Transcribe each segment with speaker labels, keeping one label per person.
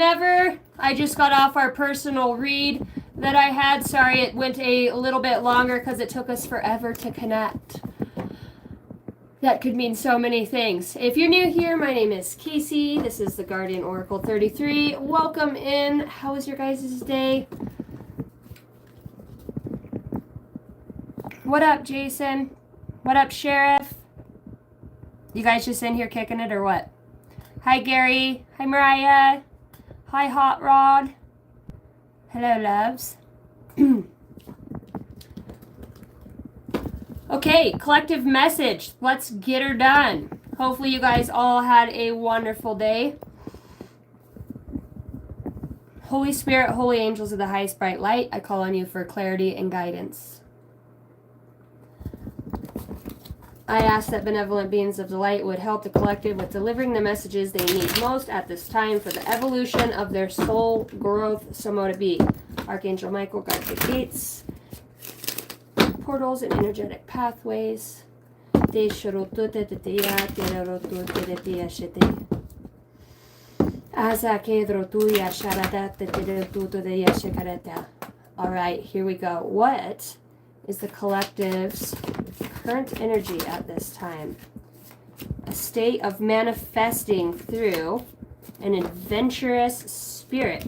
Speaker 1: I just got off our personal read that I had. Sorry, it went a little bit longer because it took us forever to connect. That could mean so many things. If you're new here, my name is Casey. This is the Guardian Oracle 33. Welcome in. How was your guys' day? What up, Jason? What up, Sheriff? You guys just in here kicking it or what? Hi, Gary. Hi, Mariah. Hi, Hot Rod. Hello, loves. Okay, collective message. Let's get her done. Hopefully you guys all had a wonderful day. Holy Spirit, holy angels of the highest bright light, I call on you for clarity and guidance. I ask that benevolent beings of the light would help the collective with delivering the messages they need most at this time for the evolution of their soul growth. So mote it be. Archangel Michael, guard the gates, portals, and energetic pathways. Alright, here we go. What is the collective's current energy at this time? A state of manifesting through an adventurous spirit.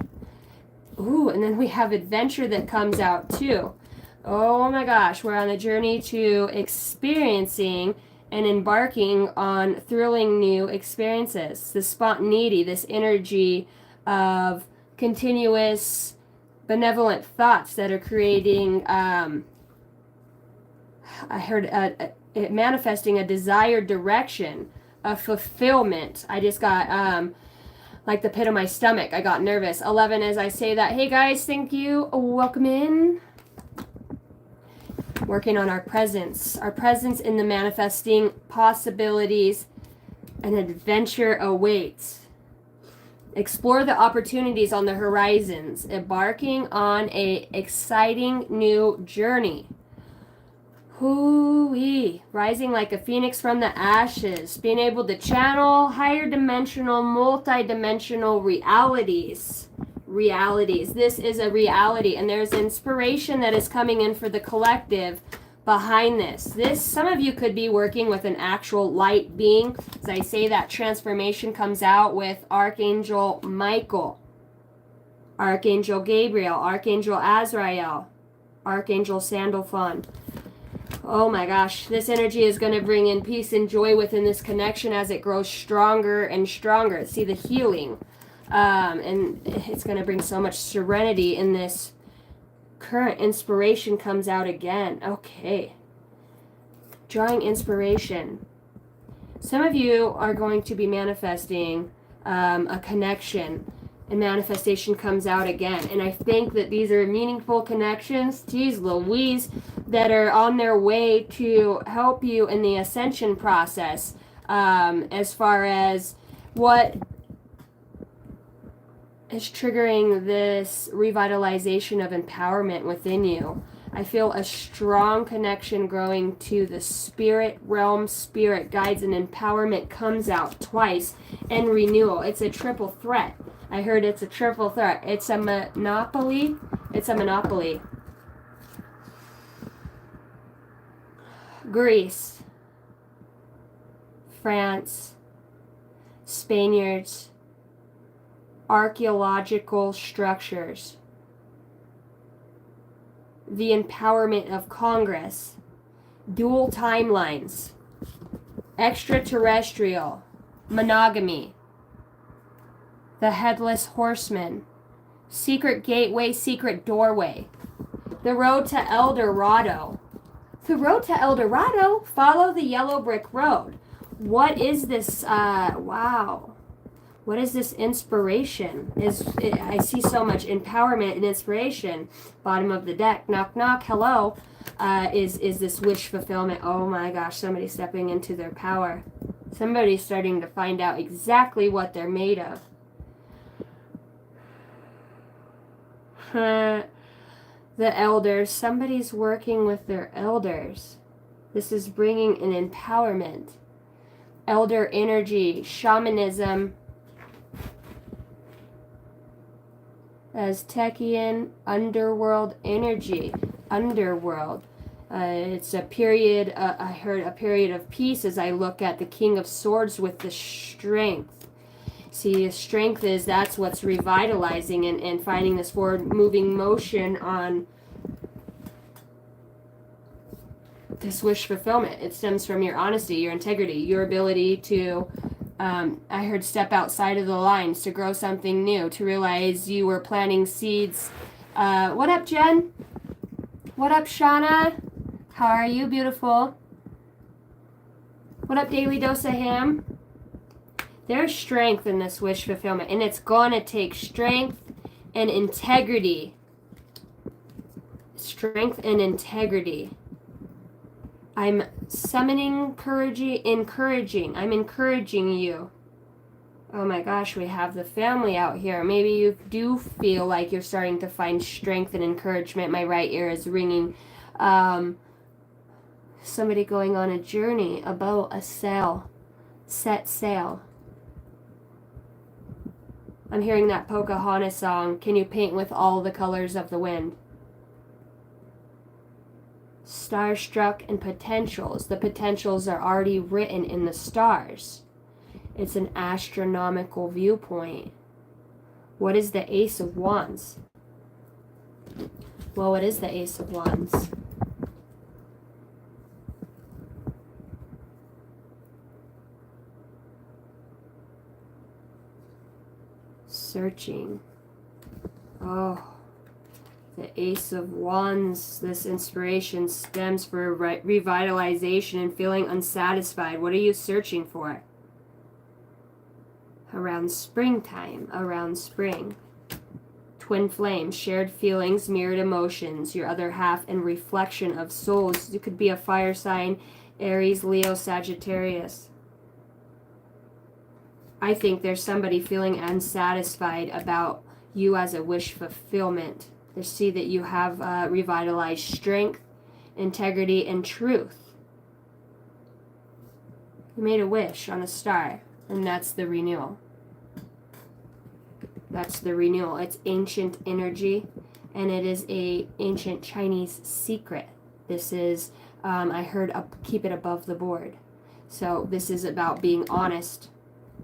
Speaker 1: Ooh, and then we have adventure that comes out too. Oh my gosh, we're on a journey to experiencing and embarking on thrilling new experiences. This spontaneity, this energy of continuous benevolent thoughts that are creating, I heard manifesting a desired direction, a fulfillment. I just got like the pit of my stomach. I got nervous. 11 as I say that. Hey guys, thank you. Welcome in. Working on our presence in the manifesting possibilities. An adventure awaits. Explore the opportunities on the horizons, embarking on a exciting new journey. Hoo-wee, rising like a phoenix from the ashes, being able to channel higher dimensional, multi-dimensional realities. This is a reality, and there's inspiration that is coming in for the collective behind this. Some of you could be working with an actual light being. As I say, that transformation comes out with Archangel Michael, Archangel Gabriel, Archangel Azrael, Archangel Sandalphon. Oh my gosh, this energy is going to bring in peace and joy within this connection as it grows stronger and stronger. See the healing. And it's going to bring so much serenity in this. Current inspiration comes out again. Okay. Drawing inspiration. Some of you are going to be manifesting a connection, and manifestation comes out again. And I think that these are meaningful connections, geez Louise, that are on their way to help you in the ascension process, as far as what is triggering this revitalization of empowerment within you. I feel a strong connection growing to the spirit realm. Spirit guides and empowerment comes out twice, and renewal. It's a triple threat. I heard it's a triple threat. It's a monopoly. Greece, France, Spaniards, archaeological structures, the empowerment of Congress, dual timelines, extraterrestrial, monogamy, the headless horseman, secret gateway, secret doorway, the road to El Dorado. The road to El Dorado, follow the yellow brick road. What is this? Wow. What is this inspiration? I see so much empowerment and inspiration. Bottom of the deck, knock knock, hello. Is this wish fulfillment? Oh my gosh, somebody's stepping into their power. Somebody's starting to find out exactly what they're made of. The elders, somebody's working with their elders. This is bringing an empowerment. Elder energy, shamanism, Aztecian underworld energy. Underworld. It's a period, I heard a period of peace as I look at the King of Swords with the strength. See, strength is, that's what's revitalizing and finding this forward moving motion on this wish fulfillment. It stems from your honesty, your integrity, your ability to, I heard, step outside of the lines, to grow something new, to realize you were planting seeds. What up, Jen? What up, Shauna? How are you, beautiful? What up, Daily Dose of Ham? There's strength in this wish fulfillment, and it's going to take strength and integrity. Strength and integrity. I'm summoning, encouraging. I'm encouraging you. Oh my gosh, we have the family out here. Maybe you do feel like you're starting to find strength and encouragement. My right ear is ringing. Somebody going on a journey, a boat, a sail, set sail. I'm hearing that Pocahontas song, Can You Paint with All the Colors of the Wind? Starstruck and potentials. The potentials are already written in the stars. It's an astronomical viewpoint. What is the Ace of Wands? Well, what is the Ace of Wands? Searching. Oh, the Ace of Wands. This inspiration stems for revitalization and feeling unsatisfied. What are you searching for? Around springtime, around spring. Twin flame, shared feelings, mirrored emotions, your other half, and reflection of souls. You could be a fire sign, Aries, Leo, Sagittarius. I think there's somebody feeling unsatisfied about you as a wish fulfillment. They see that you have revitalized strength, integrity, and truth. You made a wish on a star, and that's the renewal. That's the renewal. It's ancient energy, and it is a ancient Chinese secret. This is, I heard, keep it above the board. So this is about being honest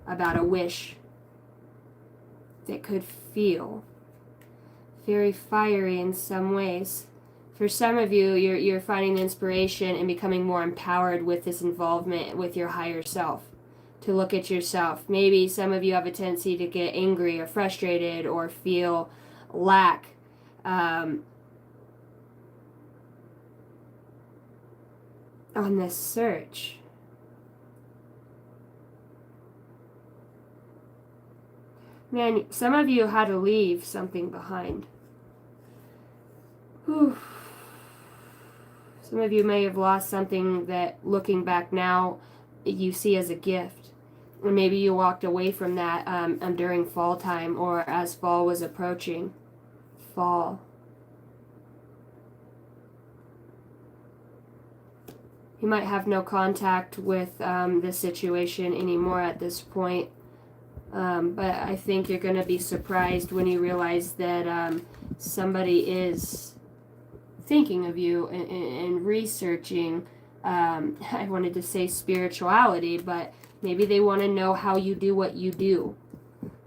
Speaker 1: about a wish that could feel very fiery in some ways. For some of you, you're finding inspiration and becoming more empowered with this involvement with your higher self, to look at yourself. Maybe some of you have a tendency to get angry or frustrated or feel lack. On this search. Man, some of you had to leave something behind. Whew. Some of you may have lost something that, looking back now, you see as a gift. Or maybe you walked away from that during fall time, or as fall was approaching. Fall. You might have no contact with this situation anymore at this point. But I think you're going to be surprised when you realize that somebody is thinking of you and researching, I wanted to say spirituality, but maybe they want to know how you do what you do.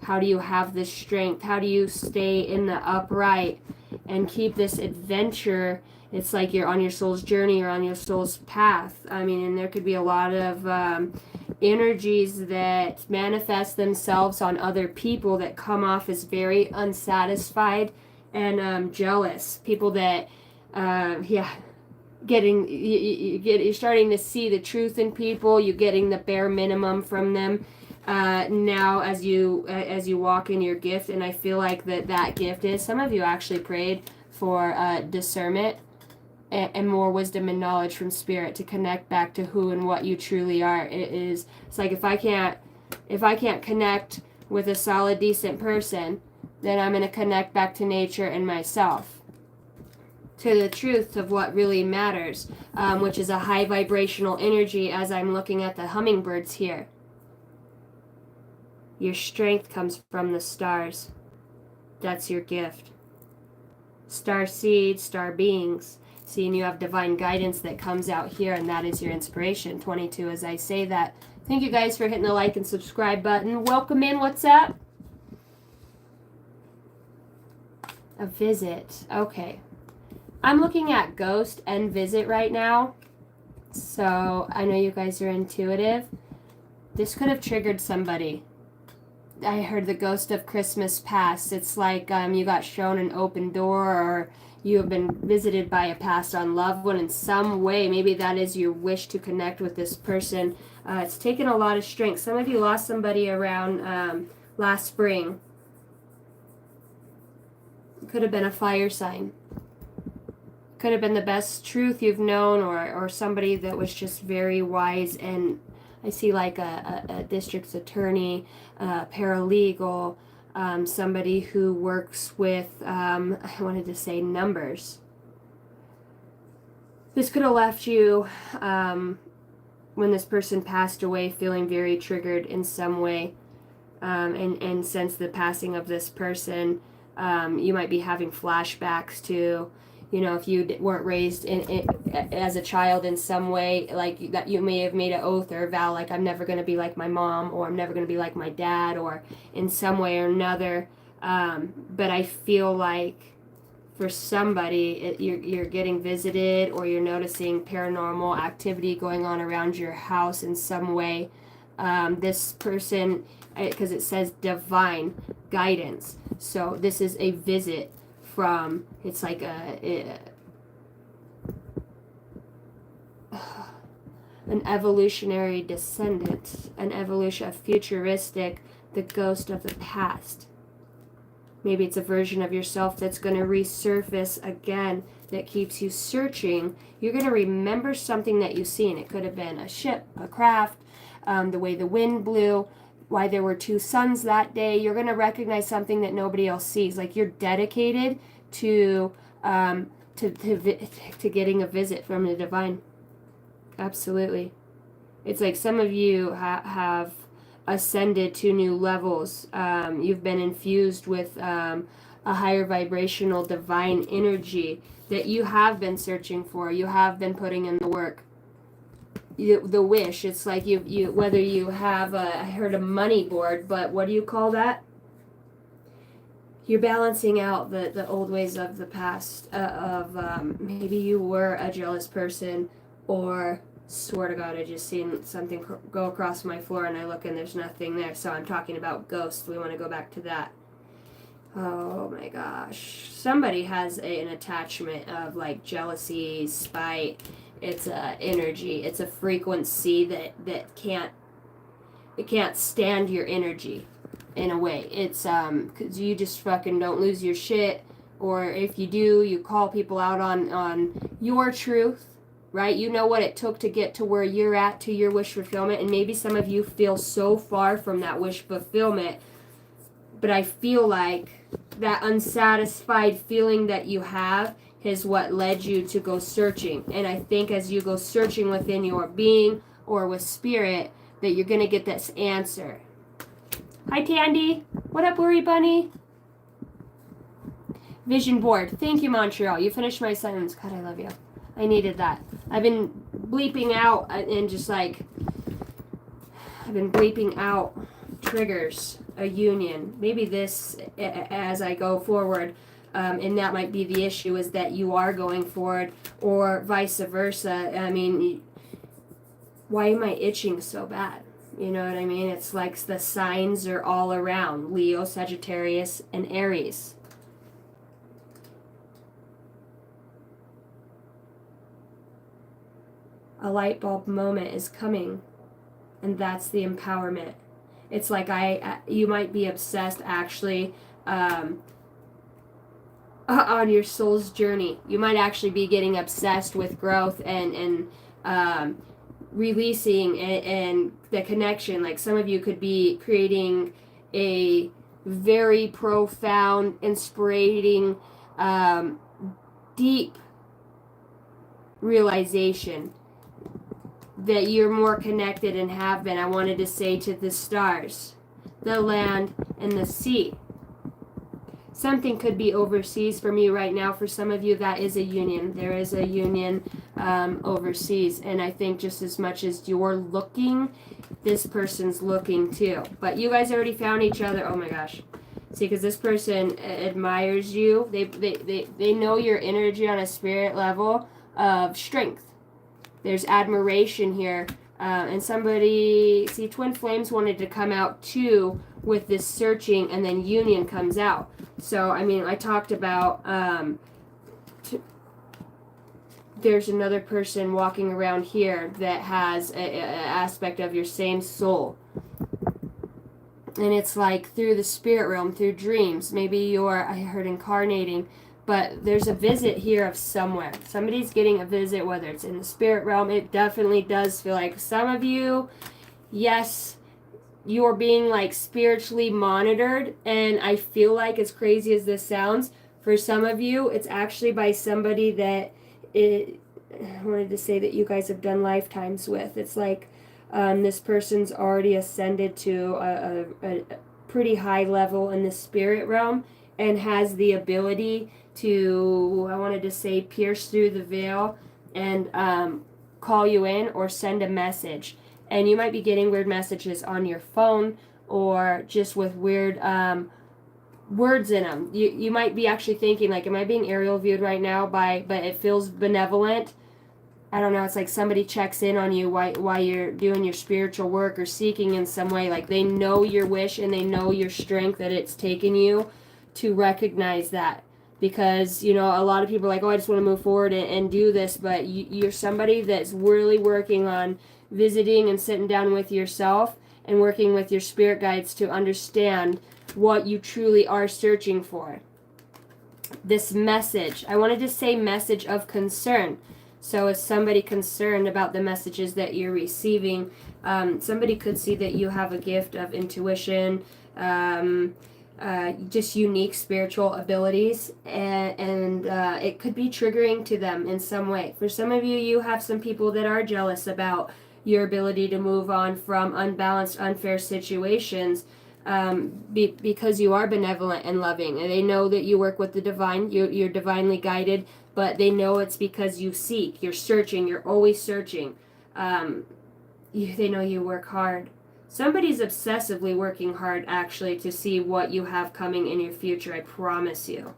Speaker 1: How do you have this strength? How do you stay in the upright and keep this adventure? It's like you're on your soul's journey or on your soul's path. I mean, and there could be a lot of energies that manifest themselves on other people that come off as very unsatisfied and jealous. People that, you're starting to see the truth in people. You're getting the bare minimum from them now as you walk in your gift. And I feel like that gift is, some of you actually prayed for discernment and more wisdom and knowledge from spirit to connect back to who and what you truly are. It's like, if I can't connect with a solid, decent person, then I'm going to connect back to nature and myself, to the truth of what really matters, which is a high vibrational energy. As I'm looking at the hummingbirds here, your strength comes from the stars. That's your gift. Star seeds, star beings. Seeing you have divine guidance that comes out here, and that is your inspiration. 22 as I say that. Thank you guys for hitting the like and subscribe button. Welcome in. What's up? A visit. Okay. I'm looking at ghost and visit right now. So I know you guys are intuitive. This could have triggered somebody. I heard the ghost of Christmas past. It's like you got shown an open door, or you have been visited by a passed on loved one in some way. Maybe that is your wish to connect with this person. It's taken a lot of strength. Some of you lost somebody around last spring. Could have been a fire sign. Could have been the best truth you've known, or somebody that was just very wise. And I see like a district's attorney, paralegal, somebody who works with, I wanted to say numbers. This could have left you, when this person passed away, feeling very triggered in some way. And since the passing of this person, you might be having flashbacks to, you know, if you weren't raised as a child in some way, like that you may have made an oath or a vow, like I'm never going to be like my mom, or I'm never going to be like my dad, or in some way or another. But I feel like for somebody, you're getting visited, or you're noticing paranormal activity going on around your house in some way. This person, because it says divine guidance, so this is a visit from, it's like an evolutionary descendant, an evolution, a futuristic, the ghost of the past. Maybe it's a version of yourself that's going to resurface again, that keeps you searching. You're going to remember something that you've seen. It could have been a ship, a craft, the way the wind blew, why there were two suns that day. You're going to recognize something that nobody else sees. Like you're dedicated to getting a visit from the divine. Absolutely. It's like some of you have ascended to new levels. You've been infused with a higher vibrational divine energy that you have been searching for. You have been putting in the work. The wish, it's like you whether you have I heard a money board, but what do you call that? You're balancing out the old ways of the past, maybe you were a jealous person, or swear to God, I just seen something go across my floor and I look and there's nothing there. So I'm talking about ghosts. We want to go back to that. Oh my gosh. Somebody has an attachment of like jealousy, spite. It's a energy. It's a frequency that can't stand your energy in a way. It's because you just fucking don't lose your shit, or if you do, you call people out on your truth. Right? You know what it took to get to where you're at, to your wish fulfillment. And maybe some of you feel so far from that wish fulfillment. But I feel like that unsatisfied feeling that you have is what led you to go searching. And I think as you go searching within your being or with spirit, that you're going to get this answer. Hi, Tandy. What up, Worry Bunny? Vision board. Thank you, Montreal. You finished my sentence. God, I love you. I needed that. I've been bleeping out and just like, I've been bleeping out triggers, a union. Maybe this, as I go forward, and that might be the issue, is that you are going forward, or vice versa. I mean, why am I itching so bad? You know what I mean? It's like the signs are all around. Leo, Sagittarius, and Aries. A light bulb moment is coming, and that's the empowerment. It's like you might be obsessed actually on your soul's journey. You might actually be getting obsessed with growth and releasing and the connection. Like some of you could be creating a very profound, inspiring, deep realization that you're more connected and have been. I wanted to say to the stars, the land, and the sea. something could be overseas for me right now. For some of you, that is a union. There is a union overseas. And I think just as much as you're looking, this person's looking too. But you guys already found each other. Oh my gosh. See, because this person admires you. They know your energy on a spirit level of strength. There's admiration here. And somebody, see, twin flames wanted to come out too with this searching, and then union comes out. So, I mean, I talked about, there's another person walking around here that has an aspect of your same soul. And it's like through the spirit realm, through dreams. Maybe you're, I heard incarnating, but there's a visit here of somewhere. Somebody's getting a visit, whether it's in the spirit realm. It definitely does feel like some of you, yes, you're being like spiritually monitored. And I feel like, as crazy as this sounds, for some of you, it's actually by somebody that I wanted to say that you guys have done lifetimes with. It's like this person's already ascended to a pretty high level in the spirit realm and has the ability to, I wanted to say, pierce through the veil and call you in or send a message. And you might be getting weird messages on your phone or just with weird words in them. You might be actually thinking, like, am I being aerial viewed right now but it feels benevolent. I don't know, it's like somebody checks in on you while you're doing your spiritual work or seeking in some way. Like, they know your wish and they know your strength that it's taken you to recognize that. Because, you know, a lot of people are like, oh, I just want to move forward and do this. But you're somebody that's really working on visiting and sitting down with yourself and working with your spirit guides to understand what you truly are searching for. This message, I wanted to say message of concern. So is somebody concerned about the messages that you're receiving? Somebody could see that you have a gift of intuition, just unique spiritual abilities, and it could be triggering to them in some way. For some of you, you have some people that are jealous about your ability to move on from unbalanced, unfair situations, because you are benevolent and loving, and they know that you work with the divine. You're divinely guided, but they know it's because you seek, you're searching, you're always searching. They know you work hard. Somebody's obsessively working hard, actually, to see what you have coming in your future, I promise you.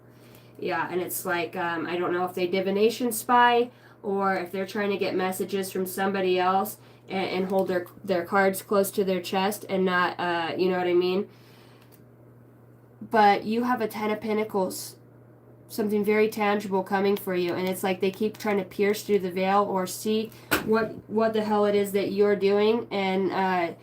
Speaker 1: Yeah, and it's like, I don't know if they divination spy or if they're trying to get messages from somebody else and hold their cards close to their chest and not, you know what I mean? But you have a 10 of Pentacles, something very tangible coming for you, and it's like they keep trying to pierce through the veil or see what the hell it is that you're doing, and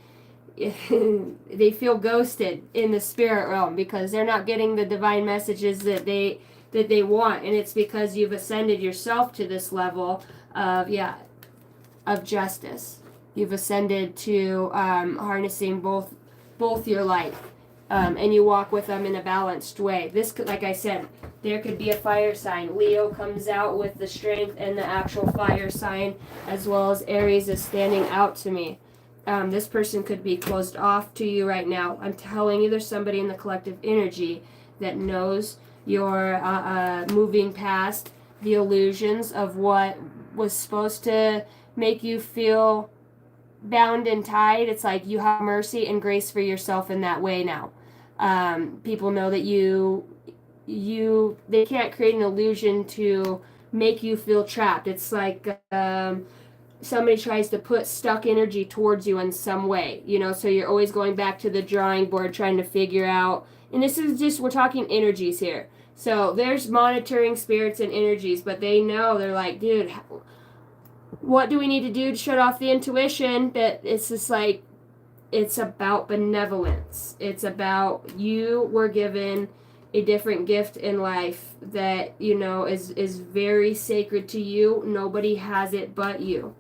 Speaker 1: they feel ghosted in the spirit realm because they're not getting the divine messages that they want, and it's because you've ascended yourself to this level of justice. You've ascended to harnessing both your life, and you walk with them in a balanced way. This could, like I said, there could be a fire sign. Leo comes out with the strength and the actual fire sign, as well as Aries is standing out to me. This person could be closed off to you right now. I'm telling you, there's somebody in the collective energy that knows you're moving past the illusions of what was supposed to make you feel bound and tied. It's like you have mercy and grace for yourself in that way now. People know that they can't create an illusion to make you feel trapped. It's like somebody tries to put stuck energy towards you in some way, you know, so you're always going back to the drawing board trying to figure out, and this is just, we're talking energies here. So there's monitoring spirits and energies, but they know, they're like, dude, what do we need to do to shut off the intuition? But it's just like, it's about benevolence. It's about, you were given a different gift in life that, you know, is very sacred to you. Nobody has it but you.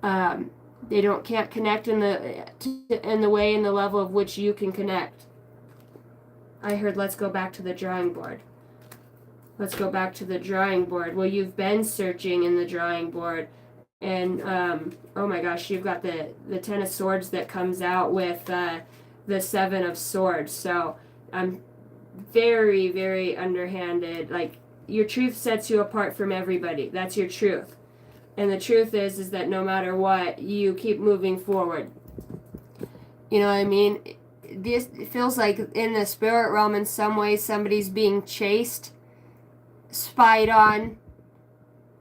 Speaker 1: They can't connect in the way and the level of which you can connect. I heard, let's go back to the drawing board. Let's go back to the drawing board. Well, you've been searching in the drawing board, and oh my gosh, you've got the 10 of Swords that comes out with the 7 of Swords. So very, very underhanded. Like, your truth sets you apart from everybody. That's your truth. And the truth is that no matter what, you keep moving forward. You know what I mean? This feels like in the spirit realm, in some way, somebody's being chased, spied on,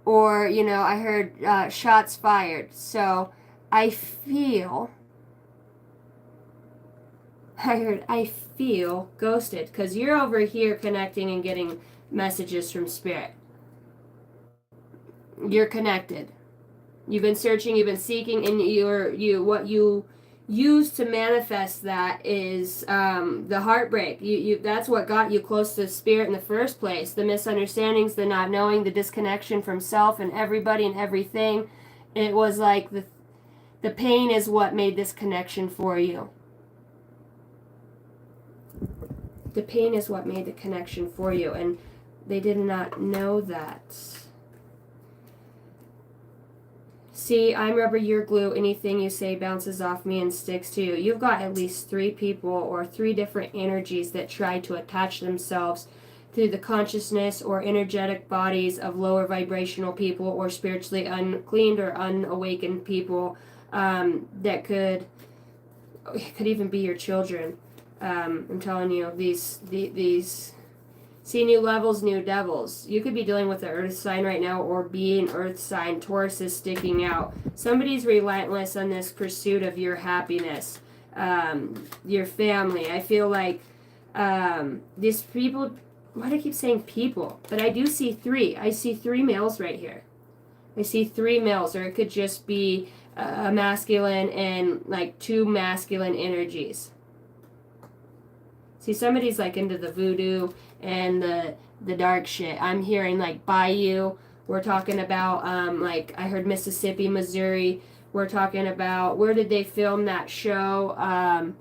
Speaker 1: or, you know, I heard shots fired. So I feel ghosted, because you're over here connecting and getting messages from spirit. You're connected. You've been searching, you've been seeking, and what you use to manifest that is the heartbreak. That's what got you close to spirit in the first place. The misunderstandings, the not knowing, the disconnection from self and everybody and everything. It was like the pain is what made this connection for you. The pain is what made the connection for you, and they did not know that. See, I'm rubber, you're glue. Anything you say bounces off me and sticks to you. You've got at least 3 people or 3 different energies that try to attach themselves through the consciousness or energetic bodies of lower vibrational people or spiritually uncleaned or unawakened people that could even be your children. I'm telling you, these see new levels, new devils. You could be dealing with the earth sign right now or be an earth sign. Taurus is sticking out. Somebody's relentless on this pursuit of your happiness, your family. I feel like these people, why do I keep saying people? But I do see 3. I see 3 males right here. I see 3 males, or it could just be a masculine and like 2 masculine energies. See, somebody's like into the voodoo and the dark shit. I'm hearing like Bayou. We're talking about like I heard Mississippi, Missouri. We're talking about, where did they film that show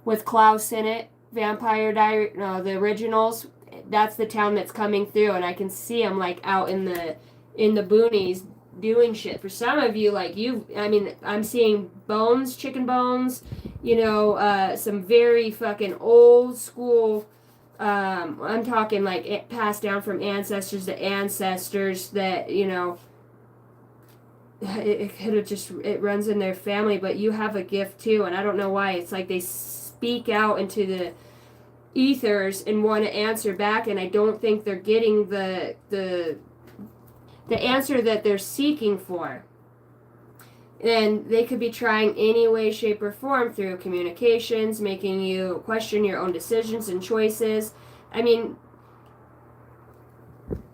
Speaker 1: with Klaus in it? Vampire Diary, no, the originals. That's the town that's coming through, and I can see them like out in the boonies doing shit. For some of you, like I'm seeing bones, chicken bones, you know, some very fucking old school, I'm talking like it passed down from ancestors to ancestors that, you know, it could have just, it runs in their family, but you have a gift too, and I don't know why. It's like they speak out into the ethers and want to answer back, and I don't think they're getting the answer that they're seeking for. And they could be trying any way, shape, or form through communications, making you question your own decisions and choices. I mean,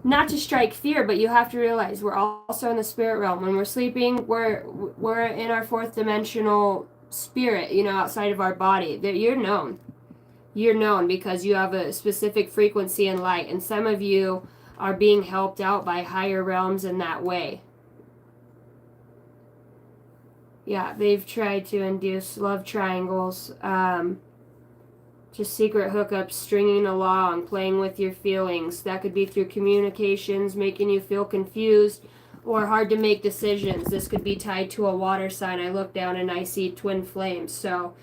Speaker 1: not to strike fear, but you have to realize we're also in the spirit realm. When we're sleeping, we're in our 4th dimensional spirit, you know, outside of our body. You're known. You're known because you have a specific frequency and light, and some of you are being helped out by higher realms in that way. Yeah, they've tried to induce love triangles, just secret hookups, stringing along, playing with your feelings. That could be through communications, making you feel confused or hard to make decisions. This could be tied to a water sign. I look down and I see twin flames. So,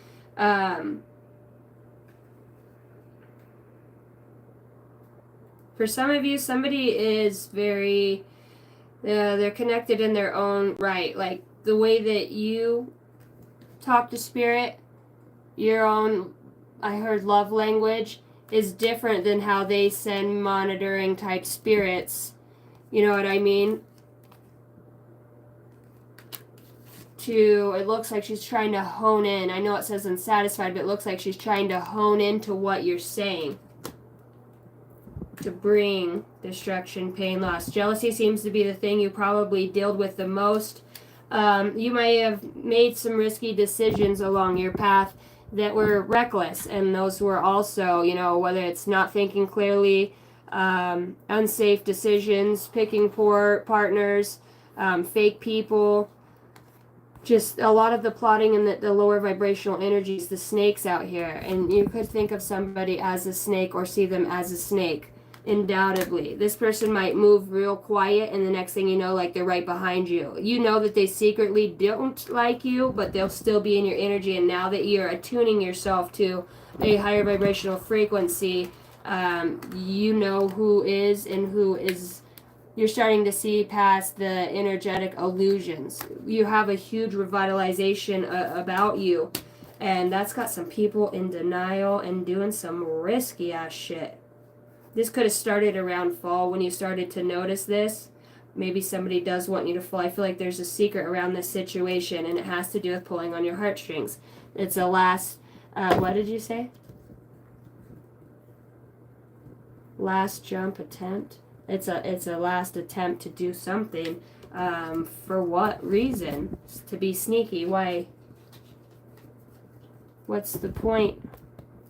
Speaker 1: for some of you, somebody is very, they're connected in their own right. Like, the way that you talk to spirit, your own, I heard love language, is different than how they send monitoring type spirits. You know what I mean? It looks like she's trying to hone in. I know it says unsatisfied, but it looks like she's trying to hone into what you're saying to bring destruction, pain, loss. Jealousy seems to be the thing you probably dealt with the most. You may have made some risky decisions along your path that were reckless, and those were also, you know, whether it's not thinking clearly, unsafe decisions, picking poor partners, fake people, just a lot of the plotting and the lower vibrational energies, the snakes out here. And you could think of somebody as a snake or see them as a snake. Undoubtedly, this person might move real quiet, and the next thing you know, like, they're right behind you. You know that they secretly don't like you, but they'll still be in your energy. And now that you're attuning yourself to a higher vibrational frequency, You know who is and who is. You're starting to see past the energetic illusions. You have a huge revitalization about you. And that's got some people in denial and doing some risky ass shit. This could have started around fall when you started to notice this. Maybe somebody does want you to fall. I feel like there's a secret around this situation, and it has to do with pulling on your heartstrings. It's a last, what did you say? Last jump attempt. It's a last attempt to do something. For what reason? To be sneaky. Why? What's the point?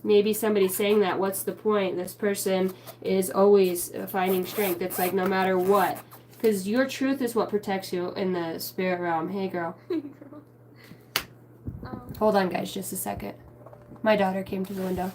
Speaker 1: Maybe somebody's saying that. What's the point? This person is always finding strength. It's like no matter what. Because your truth is what protects you in the spirit realm. Hey, girl. Hold on, guys, just a second. My daughter came to the window.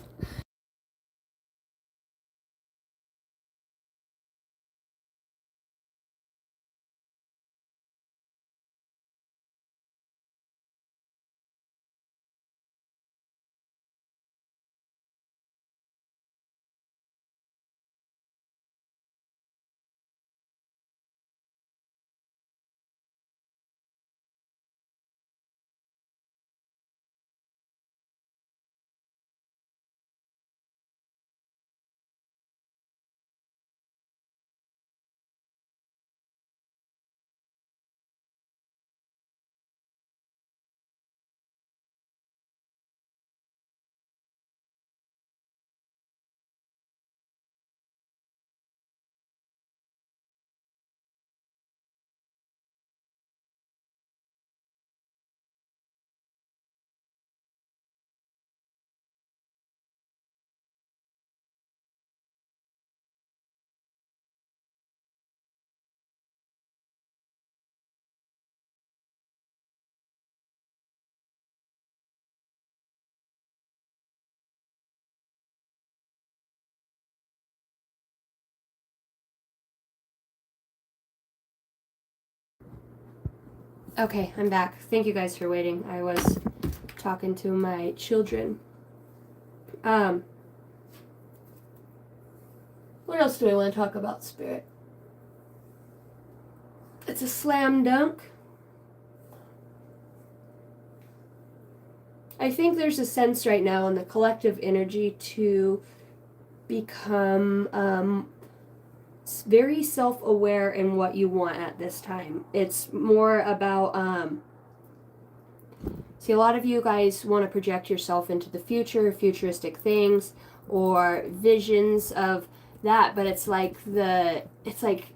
Speaker 1: Okay, I'm back. Thank you guys for waiting. I was talking to my children. What else do I want to talk about, Spirit? It's a slam dunk. I think there's a sense right now in the collective energy to become very self-aware in what you want at this time. It's more about see, a lot of you guys want to project yourself into the future, futuristic things or visions of that, but it's like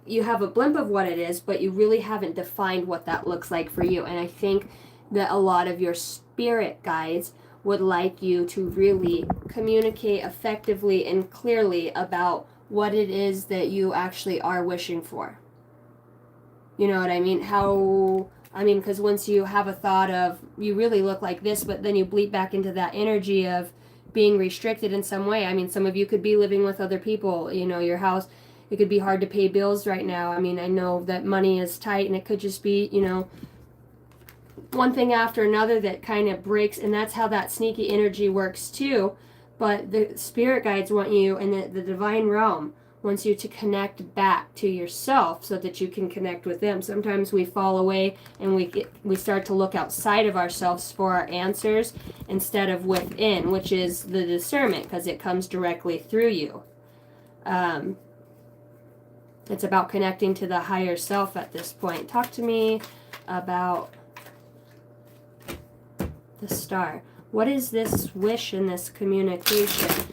Speaker 1: you have a blimp of what it is, but you really haven't defined what that looks like for you. And I think that a lot of your spirit guides would like you to really communicate effectively and clearly about what it is that you actually are wishing for. You know what I mean? Because once you have a thought of, you really look like this, but then you bleed back into that energy of being restricted in some way. I mean, some of you could be living with other people, you know, your house, it could be hard to pay bills right now. I mean, I know that money is tight, and it could just be, you know, one thing after another that kind of breaks, and that's how that sneaky energy works too. But the spirit guides want you, and the divine realm wants you to connect back to yourself so that you can connect with them. Sometimes we fall away and we start to look outside of ourselves for our answers instead of within, which is the discernment, because it comes directly through you. It's about connecting to the higher self at this point. Talk to me about the star. What is this wish in this communication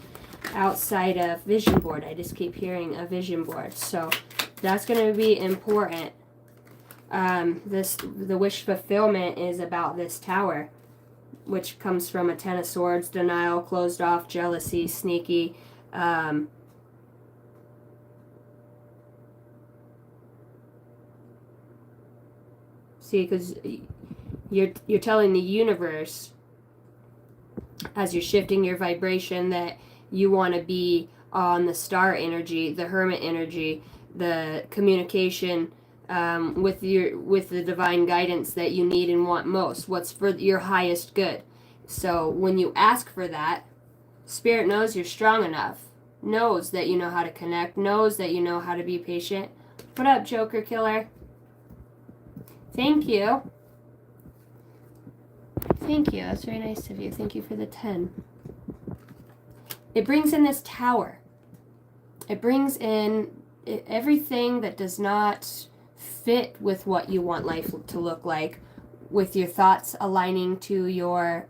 Speaker 1: outside of vision board? I just keep hearing a vision board. So that's going to be important. The wish fulfillment is about this tower, which comes from a Ten of Swords, denial, closed off, jealousy, sneaky. See, because you're telling the universe, as you're shifting your vibration, that you want to be on the star energy, the hermit energy, the communication with the divine guidance that you need and want most, what's for your highest good. So when you ask for that, Spirit knows you're strong enough. knows that you know how to connect, knows that you know how to be patient. What up, Joker Killer? Thank you. Thank you. That's very nice of you. Thank you for the 10. It brings in this tower. It brings in everything that does not fit with what you want life to look like, with your thoughts aligning to your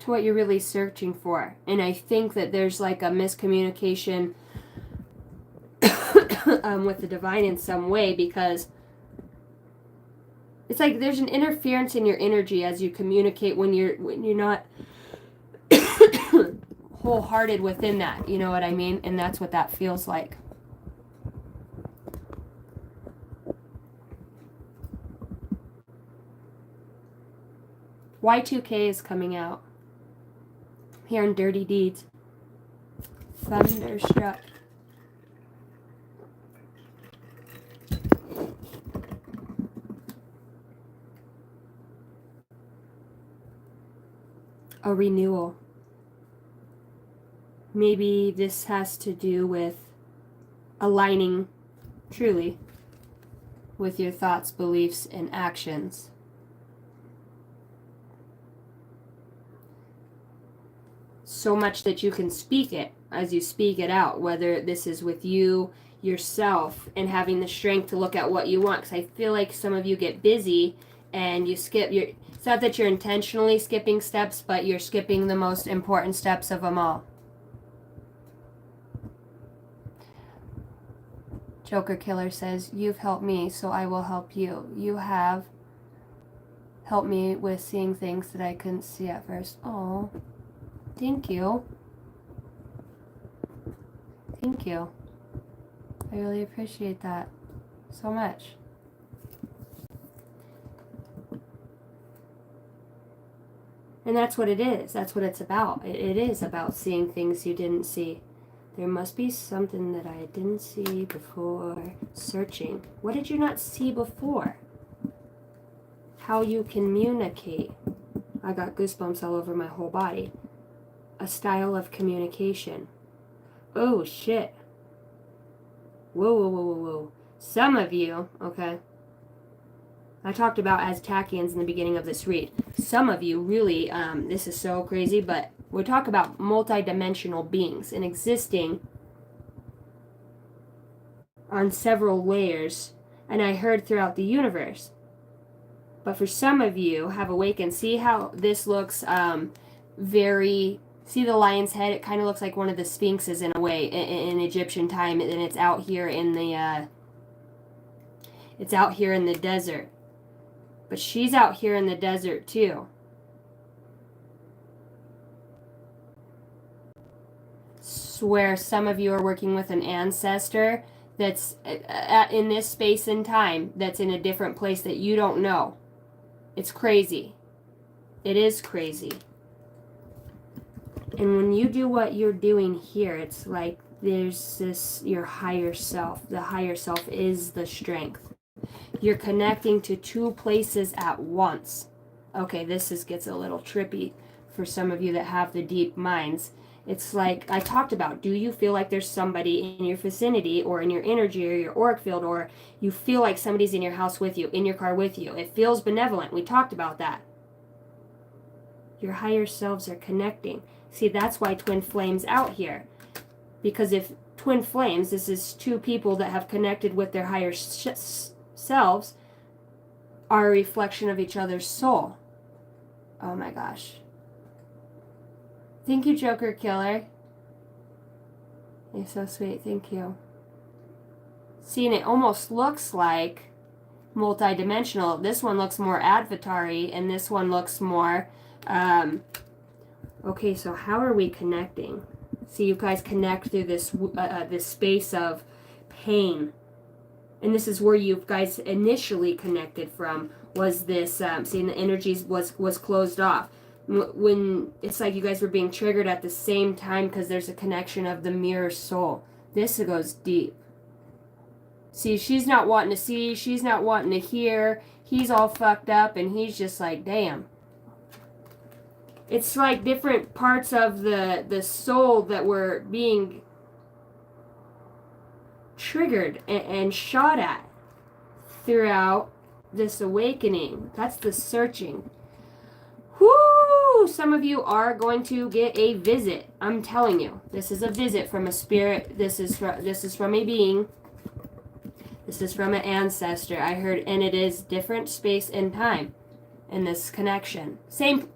Speaker 1: to what you're really searching for. And I think that there's like a miscommunication with the divine in some way, because it's like there's an interference in your energy as you communicate when you're not wholehearted within that, you know what I mean? And that's what that feels like. Y2K is coming out here in Dirty Deeds. Thunderstruck. A renewal. Maybe this has to do with aligning truly with your thoughts, beliefs, and actions. So much that you can speak it as you speak it out, whether this is with you, yourself, and having the strength to look at what you want. Because I feel like some of you get busy and you skip your... It's not that you're intentionally skipping steps, but you're skipping the most important steps of them all. Joker Killer says, you've helped me, so I will help you. You have helped me with seeing things that I couldn't see at first. Oh, thank you. Thank you. I really appreciate that so much. And that's what it is. That's what it's about. It is about seeing things you didn't see. There must be something that I didn't see before. Searching. What did you not see before? How you communicate. I got goosebumps all over my whole body. A style of communication. Oh, shit. Whoa, whoa, whoa, whoa, whoa. Some of you, okay, I talked about Aztakians in the beginning of this read. Some of you really, this is so crazy, but we talk about multidimensional beings and existing on several layers, and I heard throughout the universe. But for some of you have awakened. See how this looks very... See the lion's head? It kind of looks like one of the sphinxes in a way in Egyptian time, and it's out here in the desert. But she's out here in the desert too. Where some of you are working with an ancestor that's in this space and time, that's in a different place that you don't know. It's crazy. It is crazy. And when you do what you're doing here, it's like there's this, your higher self. The higher self is the strength. You're connecting to two places at once. Okay, this gets a little trippy for some of you that have the deep minds. It's like I talked about, do you feel like there's somebody in your vicinity or in your energy or your auric field, or you feel like somebody's in your house with you, in your car with you? It feels benevolent. We talked about that. Your higher selves are connecting. See, that's why twin flames out here. Because if twin flames, this is two people that have connected with their higher selves, are a reflection of each other's soul. Oh my gosh. Thank you, Joker Killer. You're so sweet. Thank you. See, and it almost looks like multidimensional. This one looks more avatar-y, and this one looks more... okay, so how are we connecting? See, you guys connect through this this space of pain. And this is where you guys initially connected from, was this, seeing the energies was closed off. When it's like you guys were being triggered at the same time, because there's a connection of the mirror soul. This goes deep. See, she's not wanting to see, she's not wanting to hear. He's all fucked up, and he's just like, damn. It's like different parts of the soul that were being triggered and shot at throughout this awakening. That's the searching. Whoo! Some of you are going to get a visit. I'm telling you, this is a visit from a spirit. This is from a being. This is from an ancestor. I heard, and it is different space and time in this connection. Same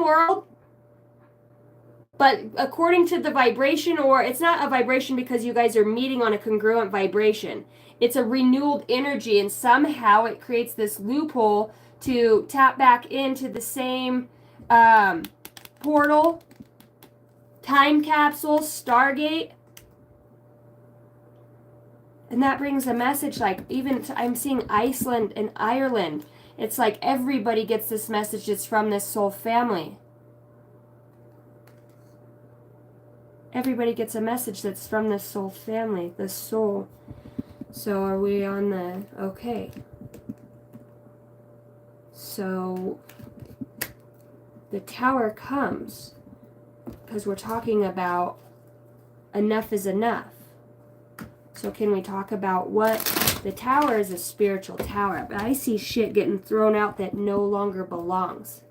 Speaker 1: world, but according to the vibration, or it's not a vibration because you guys are meeting on a congruent vibration. It's a renewed energy, and somehow it creates this loophole to tap back into the same portal, time capsule, Stargate. And that brings a message, like, even I'm seeing Iceland and Ireland. It's like everybody gets this message. It's from this soul family. Everybody gets a message that's from this soul family, the soul. So are we on the, okay. So the tower comes because we're talking about enough is enough. So can we talk about what the tower is? A spiritual tower, but I see shit getting thrown out that no longer belongs.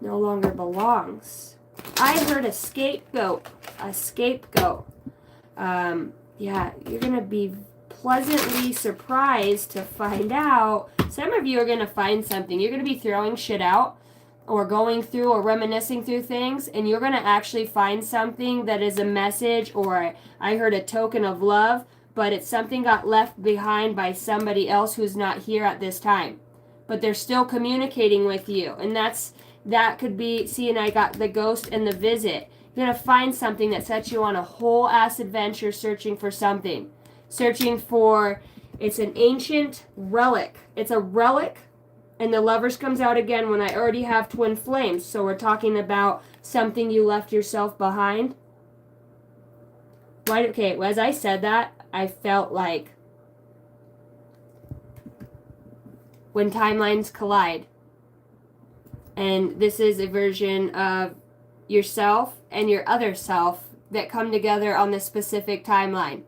Speaker 1: No longer belongs. I heard a scapegoat. A scapegoat. Yeah, you're gonna be pleasantly surprised to find out. Some of you are gonna find something. You're gonna be throwing shit out, or going through, or reminiscing through things, and you're gonna actually find something that is a message, or I heard a token of love, but it's something got left behind by somebody else who's not here at this time, but they're still communicating with you. And that could be, see, and I got the ghost and the visit. You're gonna find something that sets you on a whole ass adventure, searching for something, searching for, it's an ancient relic. It's a relic, and the Lovers comes out again when I already have twin flames. So we're talking about something you left yourself behind. Why? Okay, as I said that, I felt like when timelines collide. And this is a version of yourself and your other self that come together on this specific timeline.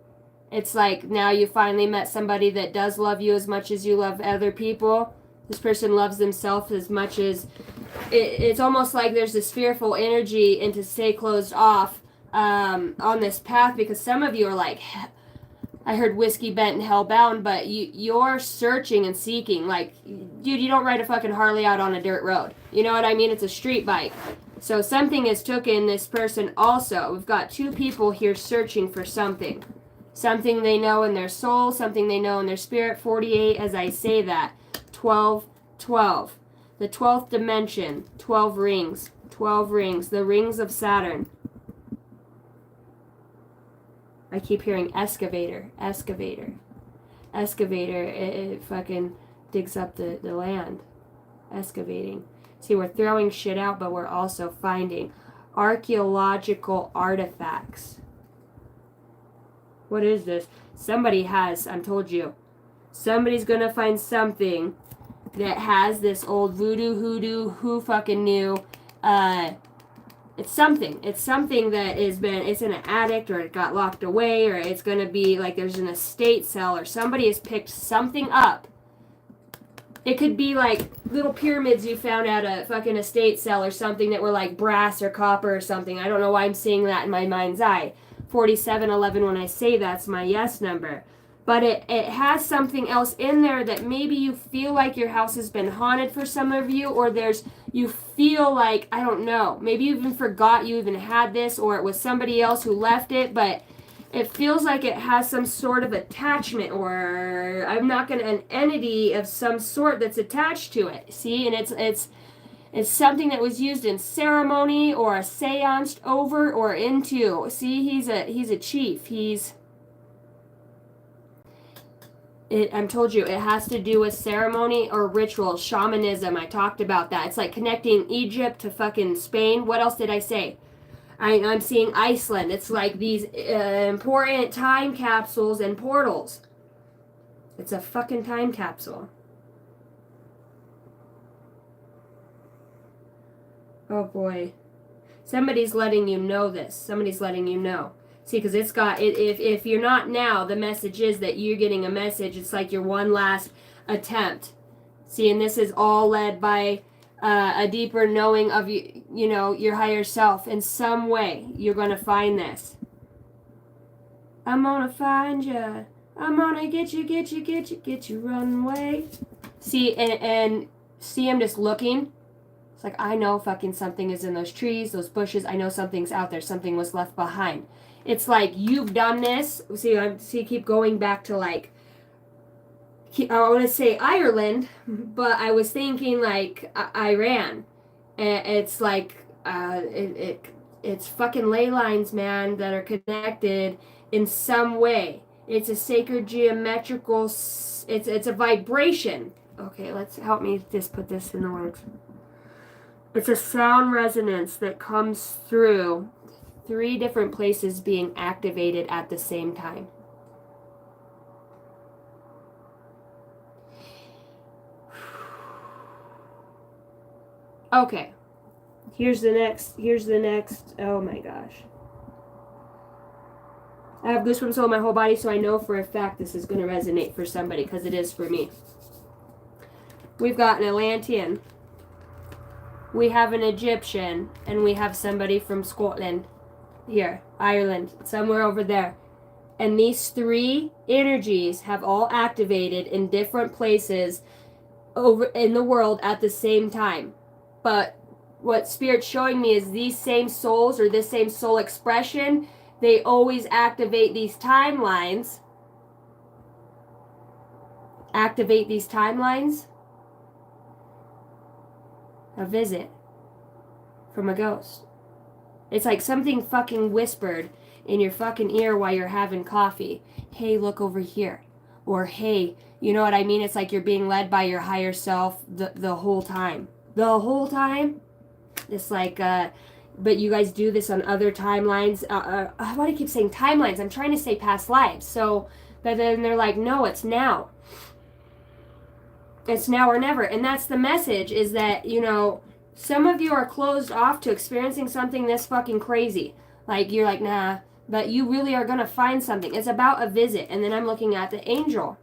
Speaker 1: It's like now you finally met somebody that does love you as much as you love other people. This person loves themselves as much as... It's almost like there's this fearful energy, and to stay closed off on this path, because some of you are like... I heard whiskey bent and hellbound, but you're searching and seeking. Like, dude, you don't ride a fucking Harley out on a dirt road. You know what I mean? It's a street bike. So something has taken this person also. We've got two people here searching for something. Something they know in their soul, something they know in their spirit. 48, as I say that. 12, 12. The 12th dimension. 12 rings. 12 rings. The rings of Saturn. I keep hearing excavator, excavator, excavator. It fucking digs up the land. Excavating. See, we're throwing shit out, but we're also finding archaeological artifacts. What is this? Somebody has, I'm told you, somebody's gonna find something that has this old voodoo, hoodoo, who fucking knew, it's something that has been, it's in an attic, or it got locked away, or it's going to be like there's an estate sale, or somebody has picked something up. It could be like little pyramids you found at a fucking estate sale, or something that were like brass or copper or something. I don't know why I'm seeing that in my mind's eye. 4711, when I say that's my yes number. But it has something else in there that maybe you feel like your house has been haunted for some of you, or you feel like, I don't know, maybe you even forgot you even had this, or it was somebody else who left it, but it feels like it has some sort of attachment, or an entity of some sort that's attached to it. See, and it's something that was used in ceremony, or a seanced over or into. See, he's a chief. I'm told you, it has to do with ceremony or ritual, shamanism. I talked about that. It's like connecting Egypt to fucking Spain. What else did I say? I'm seeing Iceland. It's like these important time capsules and portals. It's a fucking time capsule. Oh boy. Somebody's letting you know this. Somebody's letting you know. See, because it's got, if you're not now, the message is that you're getting a message. It's like your one last attempt. See, and this is all led by a deeper knowing of you know, your higher self. In some way, you're going to find this. I'm going to find you. I'm going to get you, run away. See, and see, I'm just looking. It's like, I know fucking something is in those trees, those bushes. I know something's out there. Something was left behind. It's like, you've done this. See, keep going back to like, I want to say Ireland, but I was thinking like Iran. And it's like, it's fucking ley lines, man, that are connected in some way. It's a sacred geometrical, it's a vibration. Okay, let's help me just put this in the words. It's a sound resonance that comes through 3 different places being activated at the same time. Okay. Here's the next, oh my gosh. I have goosebumps all my whole body, so I know for a fact this is going to resonate for somebody, because it is for me. We've got an Atlantean. We have an Egyptian, and we have somebody from Scotland. Here, Ireland, somewhere over there. And these 3 energies have all activated in different places over in the world at the same time. But what Spirit's showing me is these same souls, or this same soul expression, they always activate these timelines. Activate these timelines. A visit from a ghost. It's like something fucking whispered in your fucking ear while you're having coffee. Hey, look over here. Or hey, you know what I mean? It's like you're being led by your higher self the whole time. The whole time. It's like, but you guys do this on other timelines. Why do I keep saying timelines? I'm trying to say past lives. So, but then they're like, no, it's now. It's now or never. And that's the message, is that, you know, some of you are closed off to experiencing something this fucking crazy. Like, you're like, nah, but you really are going to find something. It's about a visit. And then I'm looking at the angel.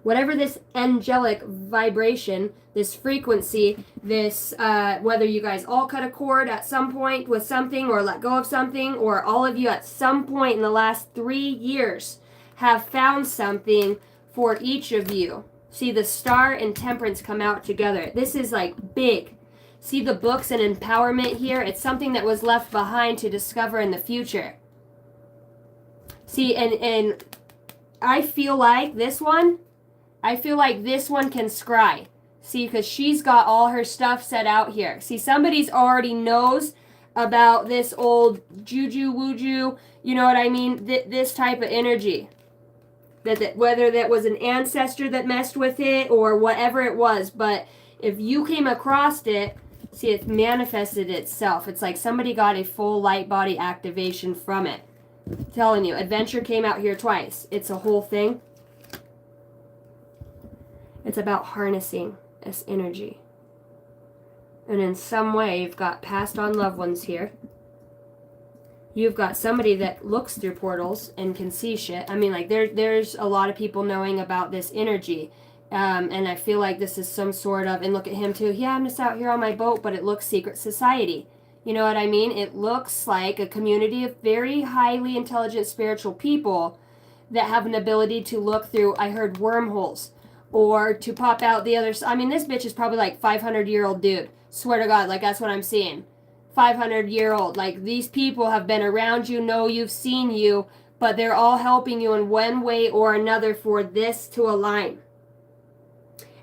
Speaker 1: Whatever this angelic vibration, this frequency, this, whether you guys all cut a cord at some point with something, or let go of something, or all of you at some point in the last 3 years have found something for each of you. See, the star and temperance come out together. This is like big. See the books and empowerment here? It's something that was left behind to discover in the future. See, and I feel like this one can scry. See, because she's got all her stuff set out here. See, somebody's already knows about this old juju wuju, you know what I mean? This type of energy. That whether that was an ancestor that messed with it or whatever it was, but if you came across it, see, it manifested itself. It's like somebody got a full light body activation from it. I'm telling you, adventure came out here twice. It's a whole thing. It's about harnessing this energy. And in some way, you've got passed on loved ones here. You've got somebody that looks through portals and can see shit. I mean, like, there's a lot of people knowing about this energy. And I feel like this is some sort of, and look at him too. Yeah, I'm just out here on my boat, but it looks secret society. You know what I mean? It looks like a community of very highly intelligent spiritual people that have an ability to look through, I heard, wormholes. Or to pop out the other side. I mean, this bitch is probably like 500-year-old dude. Swear to God, like, that's what I'm seeing. 500-year-old. Like, these people have been around you, know you've seen you, but they're all helping you in one way or another for this to align.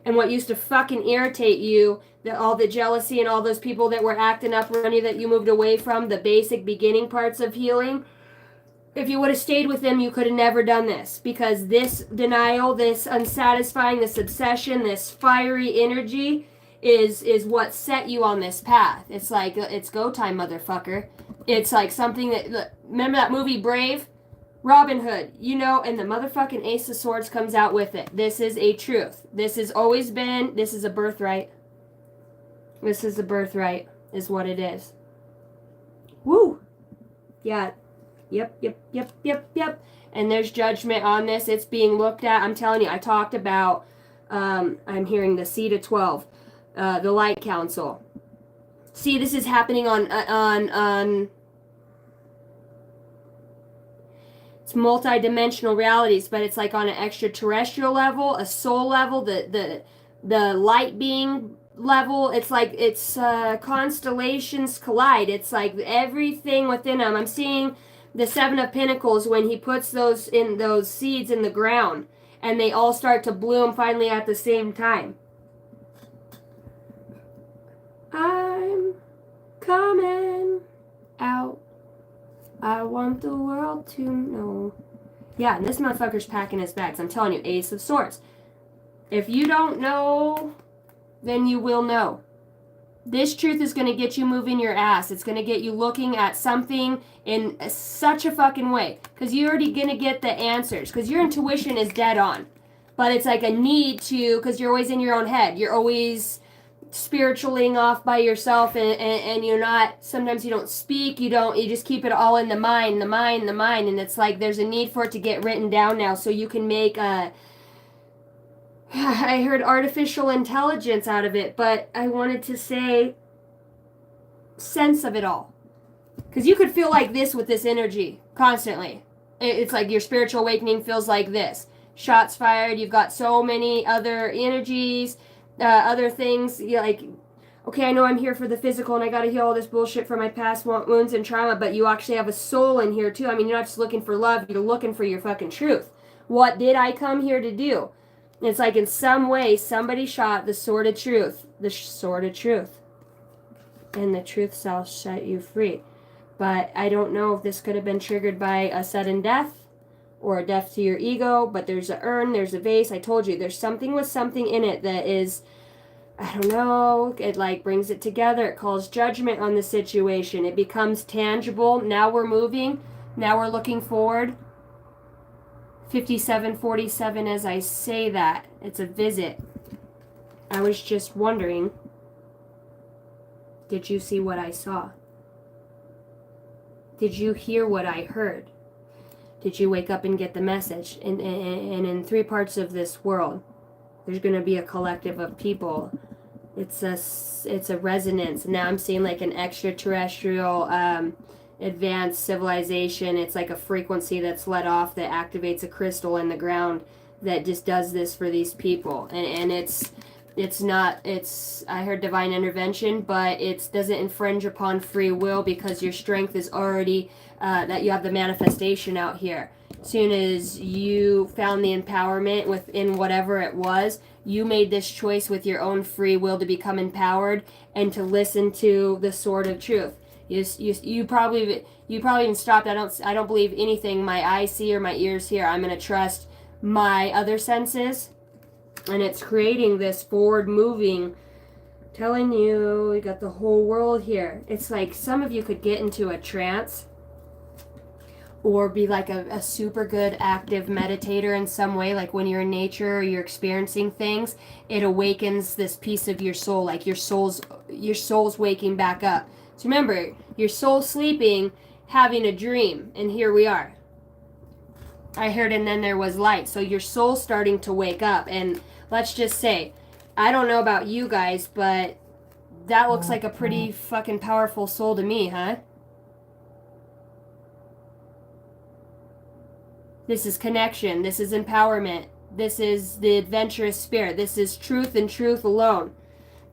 Speaker 1: And what used to fucking irritate you, all the jealousy and all those people that were acting up around you that you moved away from, the basic beginning parts of healing, if you would have stayed with them, you could have never done this. Because this denial, this unsatisfying, this obsession, this fiery energy is what set you on this path. It's like, it's go time, motherfucker. It's like something that, remember that movie Brave? Robin Hood, you know, and the motherfucking Ace of Swords comes out with it. This is a truth. This has always been, this is a birthright. This is the birthright, is what it is. Woo! Yeah. Yep. And there's judgment on this. It's being looked at. I'm telling you, I talked about, I'm hearing the C to 12, the Light Council. See, this is happening on it's multi-dimensional realities, but it's like on an extraterrestrial level, a soul level, the light being level. It's like it's constellations collide. It's like everything within them. I'm seeing the Seven of Pentacles when he puts those seeds in the ground, and they all start to bloom finally at the same time. I'm coming out. I want the world to know. Yeah, and this motherfucker's packing his bags. I'm telling you, Ace of Swords. If you don't know, then you will know. This truth is going to get you moving your ass. It's going to get you looking at something in such a fucking way. Because you're already going to get the answers. Because your intuition is dead on. But it's like a need to, because you're always in your own head. You're always spiritualing off by yourself, and you're not, sometimes you don't speak, you just keep it all in the mind, and it's like there's a need for it to get written down now so you can make I heard artificial intelligence out of it, but I wanted to say sense of it all. Because you could feel like this with this energy constantly. It's like your spiritual awakening feels like this. Shots fired, you've got so many other energies, other things, like, okay, I know I'm here for the physical and I gotta heal all this bullshit from my past wounds and trauma, but you actually have a soul in here too. I mean, you're not just looking for love, you're looking for your fucking truth. What did I come here to do? It's like in some way somebody shot the sword of truth. The sword of truth. And the truth shall set you free. But I don't know if this could have been triggered by a sudden death or a death to your ego, but there's a urn, there's a vase. I told you, there's something with something in it that is, I don't know, it like brings it together. It calls judgment on the situation. It becomes tangible. Now we're moving. Now we're looking forward. 5747 as I say that. It's a visit. I was just wondering, did you see what I saw? Did you hear what I heard? Did you wake up and get the message? And in three parts of this world, there's going to be a collective of people. It's a resonance. Now I'm seeing like an extraterrestrial advanced civilization. It's like a frequency that's let off that activates a crystal in the ground that just does this for these people. And I heard divine intervention, but it doesn't infringe upon free will because your strength is already, that you have the manifestation out here. As soon as you found the empowerment within whatever it was, you made this choice with your own free will to become empowered and to listen to the sword of truth. You probably even stopped. I don't believe anything my eyes see or my ears hear. I'm going to trust my other senses. And it's creating this forward moving, telling you got the whole world here. It's like some of you could get into a trance or be like a super good active meditator in some way, like when you're in nature or you're experiencing things, it awakens this piece of your soul, like your soul's waking back up. So remember, your soul's sleeping, having a dream, and here we are. I heard, and then there was light. So your soul's starting to wake up, and let's just say, I don't know about you guys, but that looks like a pretty fucking powerful soul to me, huh? This is connection. This is empowerment. This is the adventurous spirit. This is truth and truth alone.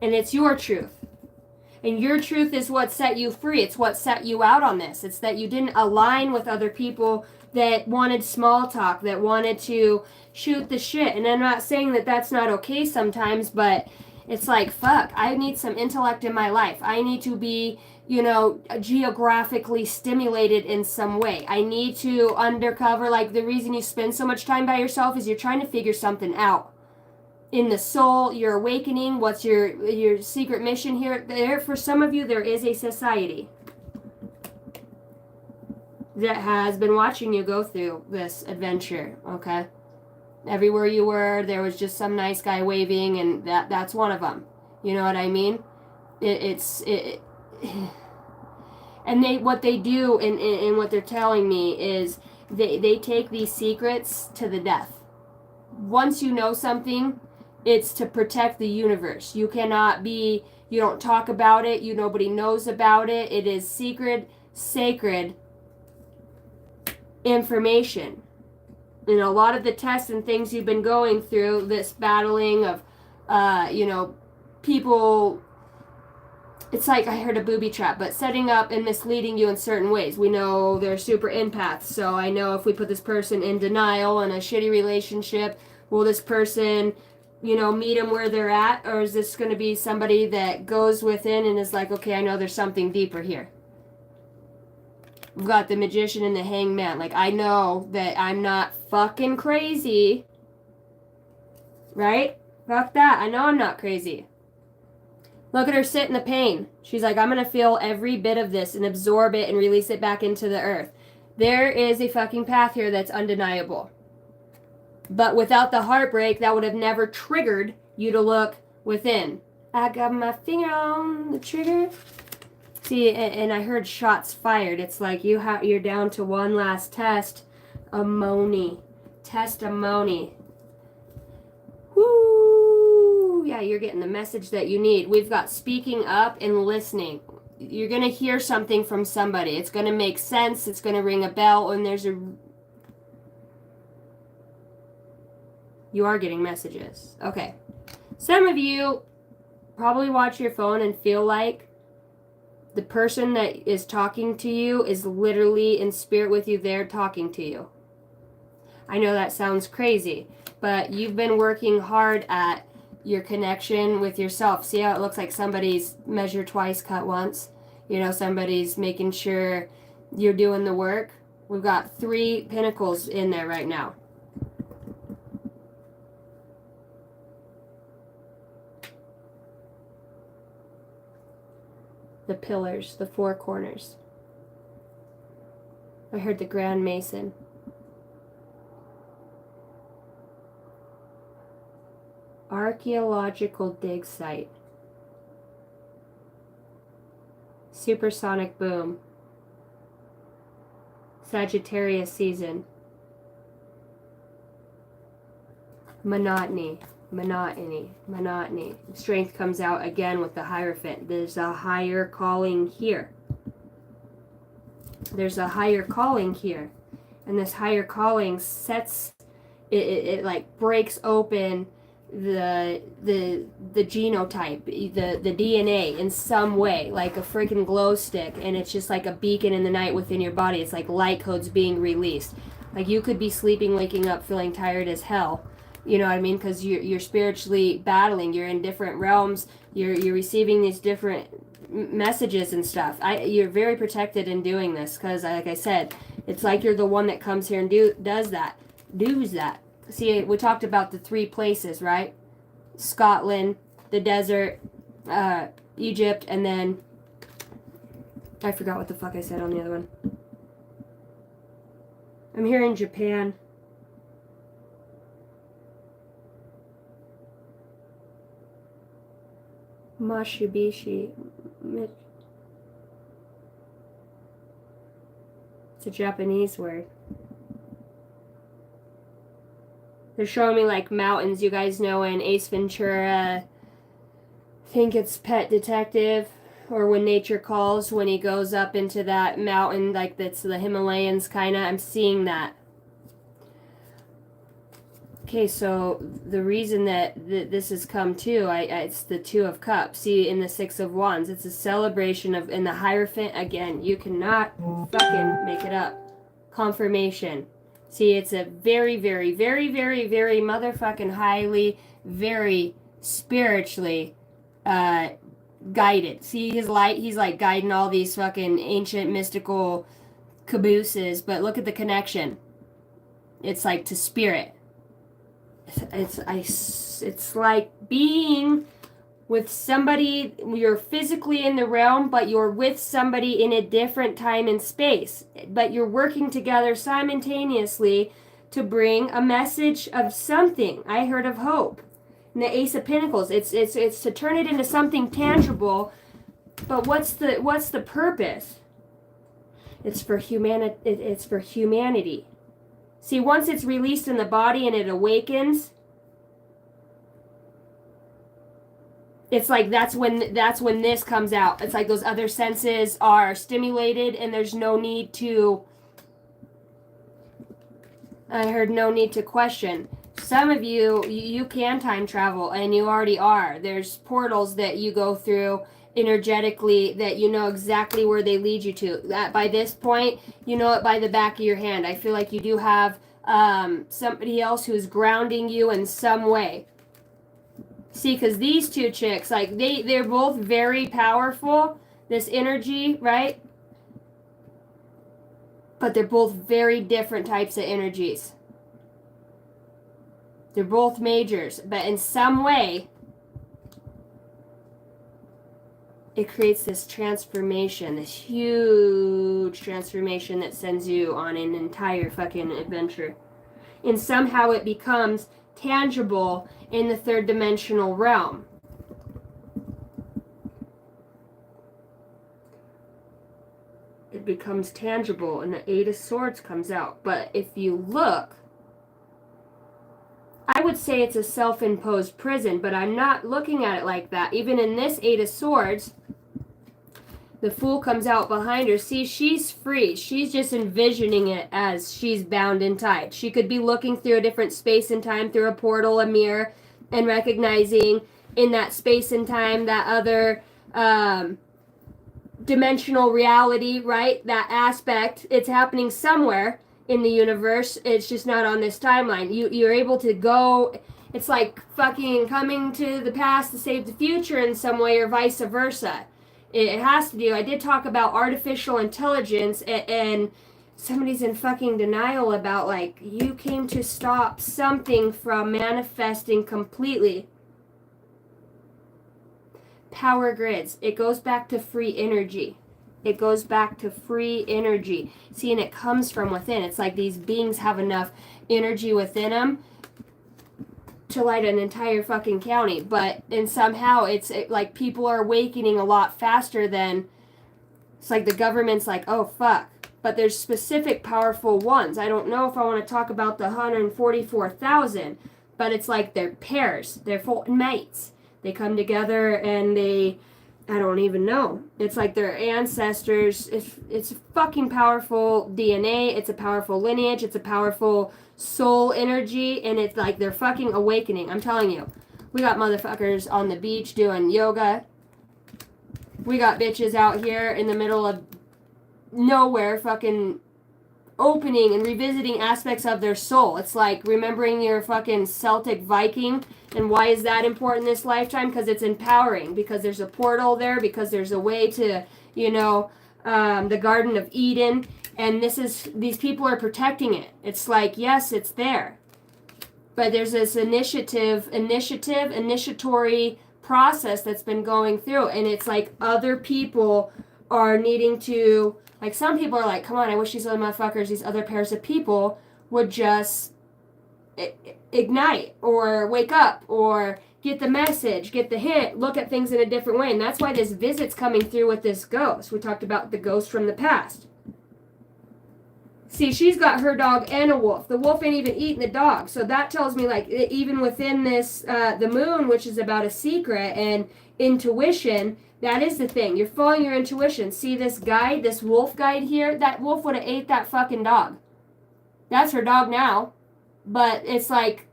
Speaker 1: And it's your truth. And your truth is what set you free. It's what set you out on this. It's that you didn't align with other people that wanted small talk, that wanted to shoot the shit. And I'm not saying that that's not okay sometimes, but it's like, fuck, I need some intellect in my life. I need to be, geographically stimulated in some way. I need to undercover, like the reason you spend so much time by yourself is you're trying to figure something out. In the soul, your awakening, what's your secret mission here? There, for some of you, there is a society that has been watching you go through this adventure, okay? Everywhere you were, there was just some nice guy waving, and that's one of them. You know what I mean? It and what they do and what they're telling me is they take these secrets to the death. Once you know something, it's to protect the universe. You don't talk about it, nobody knows about it. It is secret, sacred information. And a lot of the tests and things you've been going through, this battling of people, it's like I heard a booby trap, but setting up and misleading you in certain ways. We know they're super empaths, so I know if we put this person in denial in a shitty relationship, will this person, meet them where they're at, or is this going to be somebody that goes within and is like, okay, I know there's something deeper here. We've got the Magician and the Hangman. Like, I know that I'm not fucking crazy, right? Fuck that. I know I'm not crazy. Look at her sit in the pain. She's like, I'm going to feel every bit of this and absorb it and release it back into the earth. There is a fucking path here that's undeniable. But without the heartbreak, that would have never triggered you to look within. I got my finger on the trigger. See, and I heard shots fired. It's like you're down to one last test. Testimony. Woo! Yeah, you're getting the message that you need. We've got speaking up and listening. You're going to hear something from somebody. It's going to make sense. It's going to ring a bell. And you are getting messages. Okay. Some of you probably watch your phone and feel like the person that is talking to you is literally in spirit with you there talking to you. I know that sounds crazy, but you've been working hard at your connection with yourself. See how it looks like somebody's measure twice, cut once? Somebody's making sure you're doing the work. We've got 3 pinnacles in there right now. The pillars, the 4 corners. I heard the Grand Mason. Archaeological dig site. Supersonic boom. Sagittarius season. Monotony. Strength comes out again with the Hierophant. There's a higher calling here. And this higher calling sets it like breaks open the genotype, the DNA in some way, like a freaking glow stick, and it's just like a beacon in the night within your body. It's like light codes being released. Like you could be sleeping, waking up, feeling tired as hell. You know what I mean? Because you're spiritually battling. You're in different realms. You're receiving these different messages and stuff. You're very protected in doing this because, like I said, it's like you're the one that comes here and does that. See, we talked about the 3 places, right? Scotland, the desert, Egypt, and then I forgot what the fuck I said on the other one. I'm here in Japan. Mashibishi. It's a Japanese word. They're showing me like mountains. You guys know in Ace Ventura, I think it's Pet Detective, or When Nature Calls, when he goes up into that mountain, like that's the Himalayas kind of. I'm seeing that. Okay, so the reason that this has come too, it's the 2 of Cups. See, in the 6 of Wands, it's a celebration of, in the Hierophant, again, you cannot fucking make it up. Confirmation. See, it's a very, very, very, very, very motherfucking highly, very spiritually guided. See his light? He's like guiding all these fucking ancient mystical cabooses, but look at the connection. It's like to spirit. It's like being with somebody. You're physically in the realm, but you're with somebody in a different time and space, but you're working together simultaneously to bring a message of something. I heard of hope. And the Ace of Pentacles, it's to turn it into something tangible But what's the purpose? It's for humanity. See, once it's released in the body and it awakens, it's like that's when this comes out. It's like those other senses are stimulated and there's no need to, I heard no need to question. Some of you can time travel, and you already are. There's portals that you go through energetically that you know exactly where they lead you to. That by this point, you know it by the back of your hand. I feel like you do have somebody else who's grounding you in some way. See, because these two chicks, like they're both very powerful, this energy, right? But they're both very different types of energies. They're both majors, but in some way, it creates this transformation, this huge transformation that sends you on an entire fucking adventure. And somehow it becomes tangible in the third dimensional realm. It becomes tangible and the Eight of Swords comes out. But if you look, I would say it's a self-imposed prison, but I'm not looking at it like that. Even in this Eight of Swords, the Fool comes out behind her. See, she's free. She's just envisioning it as she's bound and tied. She could be looking through a different space and time, through a portal, a mirror, and recognizing in that space and time that other dimensional reality, right? That aspect, it's happening somewhere in the universe. It's just not on this timeline. You're able to go. It's like fucking coming to the past to save the future in some way, or vice versa. It has to do. I did talk about artificial intelligence, and somebody's in fucking denial about, like, you came to stop something from manifesting completely. Power grids. It goes back to free energy. It goes back to free energy. See, and it comes from within. It's like these beings have enough energy within them to light an entire fucking county. But, and somehow it's like people are awakening a lot faster than, it's like the government's like, oh fuck. But there's specific powerful ones. I don't know if I want to talk about the 144,000, but it's like they're pairs. They're full mates. They come together and I don't even know. It's like their ancestors. It's fucking powerful DNA. It's a powerful lineage. It's a powerful soul energy. And it's like they're fucking awakening. I'm telling you. We got motherfuckers on the beach doing yoga. We got bitches out here in the middle of nowhere fucking opening and revisiting aspects of their soul. It's like remembering your fucking Celtic Viking. And why is that important in this lifetime? Because it's empowering. Because there's a portal there. Because there's a way to, you know, the Garden of Eden. And these people are protecting it. It's like, yes, it's there. But there's this initiatory process that's been going through. And it's like other people are needing to, like some people are like, come on, I wish these other motherfuckers, these other pairs of people would just ignite or wake up or get the message, get the hint, look at things in a different way. And that's why this visit's coming through with this ghost. We talked about the ghost from the past. See, she's got her dog and a wolf. The wolf ain't even eating the dog. So that tells me, like, even within this, the moon, which is about a secret and intuition, that is the thing. You're following your intuition. See this guide, this wolf guide here? That wolf would have ate that fucking dog. That's her dog now. But it's like,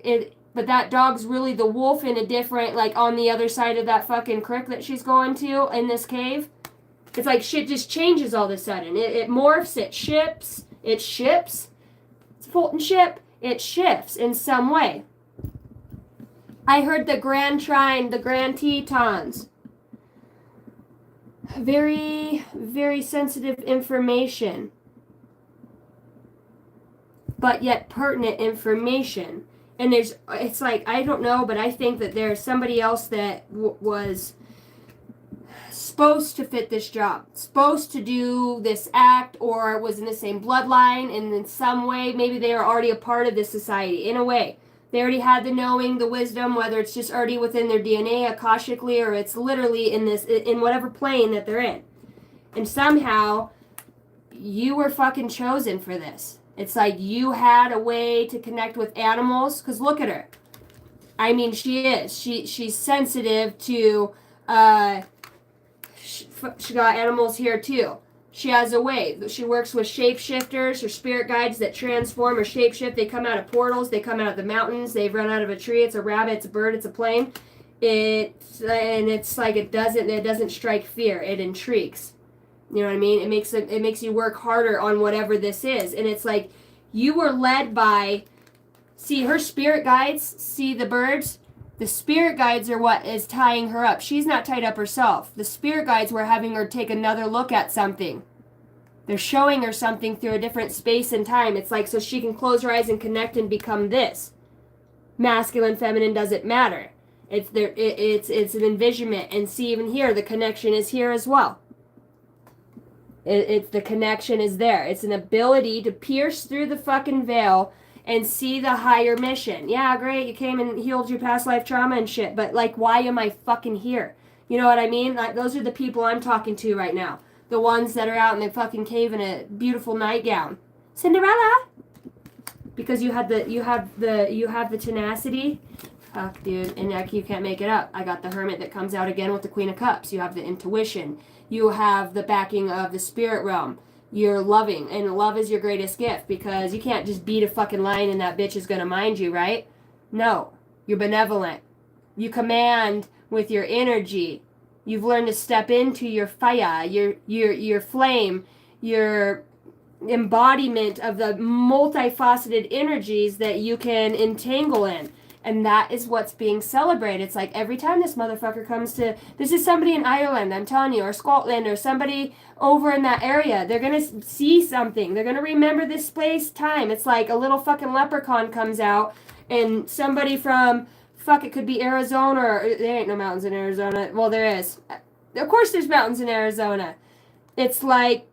Speaker 1: but that dog's really the wolf in a different, like, on the other side of that fucking creek that she's going to in this cave. It's like shit just changes all of a sudden. It morphs, it ships. It's a Fulton ship. It shifts in some way. I heard the Grand Trine, the Grand Tetons. Very, very sensitive information. But yet pertinent information. And it's like, I don't know, but I think that there's somebody else that was supposed to fit this job, supposed to do this act, or was in the same bloodline, and in some way, maybe they are already a part of this society, in a way. They already had the knowing, the wisdom, whether it's just already within their DNA, akashically, or it's literally in whatever plane that they're in. And somehow, you were fucking chosen for this. It's like you had a way to connect with animals. Because look at her. I mean, she is. She's sensitive to, she got animals here too. She has a way. She works with shapeshifters or spirit guides that transform or shapeshift. They come out of portals. They come out of the mountains. They've run out of a tree. It's a rabbit. It's a bird. It's a plane. It's like it doesn't strike fear. It intrigues. You know what I mean? It makes you work harder on whatever this is. And it's like you were led by, see, her spirit guides, see the birds? The spirit guides are what is tying her up. She's not tied up herself. The spirit guides were having her take another look at something. They're showing her something through a different space and time. It's like so she can close her eyes and connect and become this. Masculine, feminine, doesn't matter. It's an envisionment. And see, even here, the connection is here as well. It's the connection is there. It's an ability to pierce through the fucking veil and see the higher mission. Yeah, great, you came and healed your past life trauma and shit, but like, why am I fucking here? You know what I mean? Like, those are the people I'm talking to right now. The ones that are out in the fucking cave in a beautiful nightgown. Cinderella! Because you have the tenacity. Fuck, dude, and like, you can't make it up. I got the Hermit that comes out again with the Queen of Cups. You have the intuition. You have the backing of the spirit realm. You're loving, and love is your greatest gift, because you can't just beat a fucking lion and that bitch is gonna mind you, right? No, you're benevolent. You command with your energy. You've learned to step into your fire, your flame, your embodiment of the multifaceted energies that you can entangle in. And that is what's being celebrated. It's like every time this motherfucker comes to, this is somebody in Ireland, I'm telling you, or Scotland, or somebody over in that area. They're going to see something. They're going to remember this space, time. It's like a little fucking leprechaun comes out, and somebody from, fuck, it could be Arizona, or there ain't no mountains in Arizona. Well, there is. Of course there's mountains in Arizona. It's like,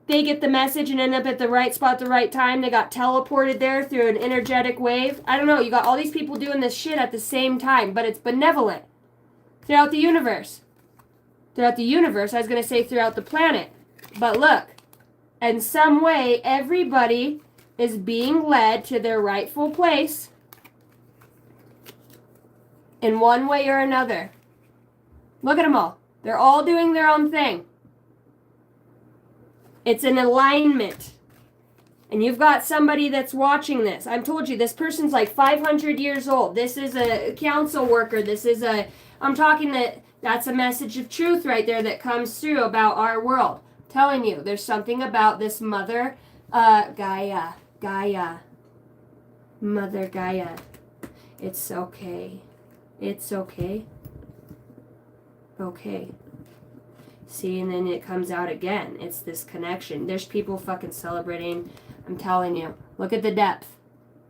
Speaker 1: they get the message and end up at the right spot at the right time. They got teleported there through an energetic wave. I don't know. You got all these people doing this shit at the same time, but it's benevolent. Throughout the universe. Throughout the universe, I was going to say throughout the planet. But look, in some way, everybody is being led to their rightful place in one way or another. Look at them all. They're all doing their own thing. It's an alignment. And you've got somebody that's watching this. I've told you, this person's like 500 years old. This is a council worker. I'm talking that's a message of truth right there that comes through about our world. I'm telling you, there's something about this mother, Gaia. Mother Gaia. It's okay. It's okay. Okay. See, and then it comes out again. It's this connection. There's people fucking celebrating. I'm telling you. Look at the depth.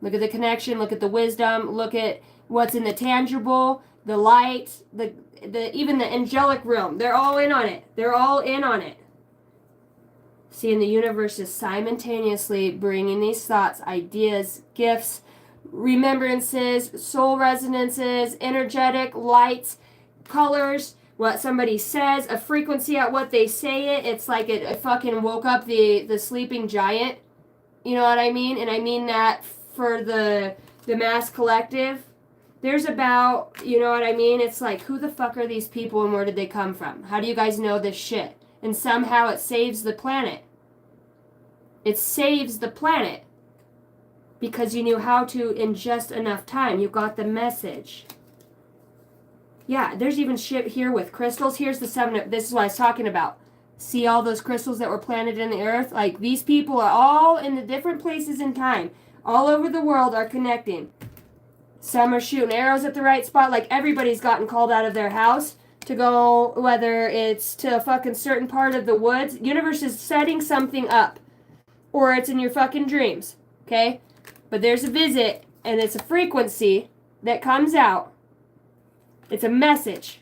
Speaker 1: Look at the connection. Look at the wisdom. Look at what's in the tangible, the light, even the angelic realm. They're all in on it. They're all in on it. See, and the universe is simultaneously bringing these thoughts, ideas, gifts, remembrances, soul resonances, energetic lights, colors, what somebody says, a frequency at what they say it. It's like it fucking woke up the sleeping giant. You know what I mean? And I mean that for the mass collective. There's about, you know what I mean? It's like, who the fuck are these people and where did they come from? How do you guys know this shit? And somehow it saves the planet. It saves the planet. Because you knew how to in just enough time. You got the message. Yeah, there's even shit here with crystals. Here's the 7. This is what I was talking about. See all those crystals that were planted in the earth? Like, these people are all in the different places in time. All over the world are connecting. Some are shooting arrows at the right spot. Like, everybody's gotten called out of their house to go, whether it's to a fucking certain part of the woods. Universe is setting something up. Or it's in your fucking dreams. Okay? But there's a visit, and it's a frequency that comes out. It's a message.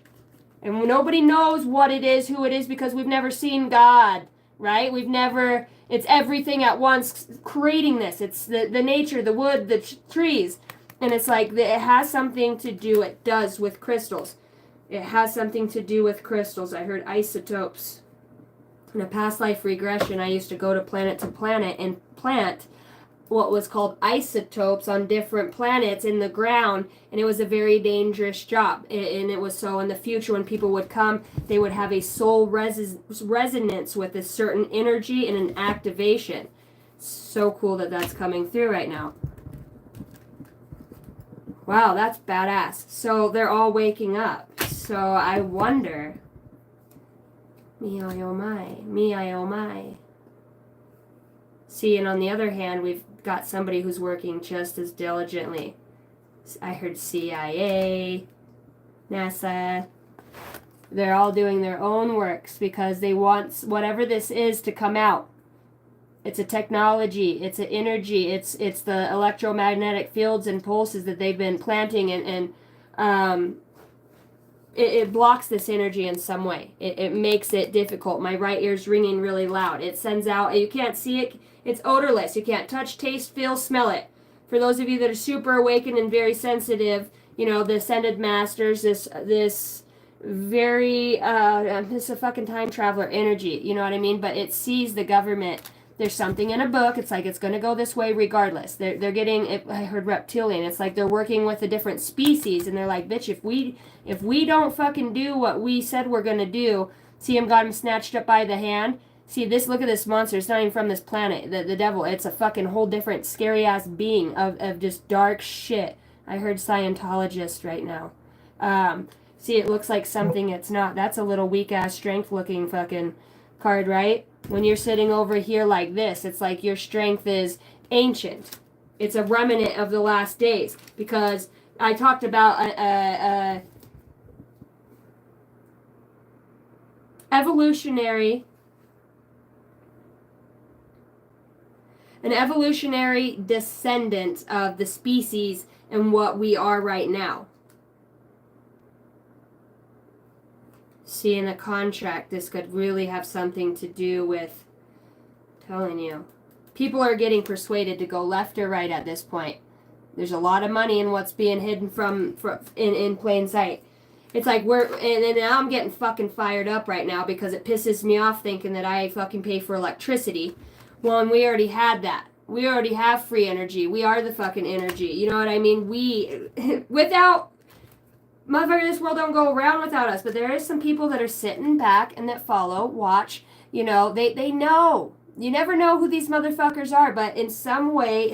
Speaker 1: And nobody knows what it is, who it is, because we've never seen God, right? It's everything at once creating this. It's the nature, the wood, the trees. And it's like, it has something to do, it does, with crystals. It has something to do with crystals. I heard isotopes. In a past life regression, I used to go to planet and plant what was called isotopes on different planets in the ground, and it was a very dangerous job. And it was so in the future when people would come, they would have a soul resonance with a certain energy and an activation. So cool that that's coming through right now. Wow, that's badass. So they're all waking up. So I wonder, me oh my. See, and on the other hand, we've got somebody who's working just as diligently. I heard CIA, NASA. They're all doing their own works because they want whatever this is to come out. It's a technology, it's an energy, it's the electromagnetic fields and pulses that they've been planting, and it blocks this energy in some way. It makes it difficult. My right ear's ringing really loud. It sends out, you can't see it, it's odorless. You can't touch, taste, feel, smell it. For those of you that are super awakened and very sensitive, you know, the ascended masters, this very, this is a fucking time traveler energy, you know what I mean? But it sees the government. There's something in a book. It's like it's going to go this way regardless. They're getting. I heard reptilian. It's like they're working with a different species, and they're like, bitch, if we don't fucking do what we said we're going to do, see him got him snatched up by the hand. See this. Look at this monster. It's not even from this planet. The devil. It's a fucking whole different scary ass being of just dark shit. I heard Scientologist right now. See, it looks like something it's not. That's a little weak ass strength looking fucking card, right? When you're sitting over here like this, it's like your strength is ancient. It's a remnant of the last days. Because I talked about an evolutionary descendant of the species and what we are right now. See, in the contract, this could really have something to do with, I'm telling you, people are getting persuaded to go left or right at this point. There's a lot of money in what's being hidden from in plain sight. It's like and now I'm getting fucking fired up right now because it pisses me off thinking that I fucking pay for electricity. Well, and we already had that. We already have free energy. We are the fucking energy. You know what I mean? Without... Motherfucker, this world don't go around without us, but there is some people that are sitting back and that follow, watch, you know, they know. You never know who these motherfuckers are, but in some way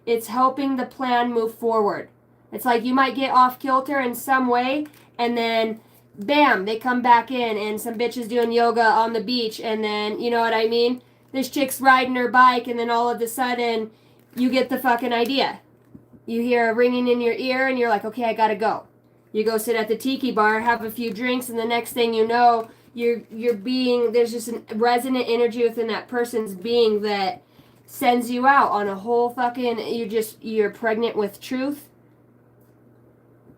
Speaker 1: it's helping the plan move forward. It's like you might get off kilter in some way, and then bam, they come back in, and some bitches doing yoga on the beach, and then, you know what I mean? This chick's riding her bike, and then all of a sudden, you get the fucking idea. You hear a ringing in your ear, and you're like, okay, I gotta go. You go sit at the tiki bar, have a few drinks, and the next thing you know, there's just a resonant energy within that person's being that sends you out on a whole fucking, you're pregnant with truth.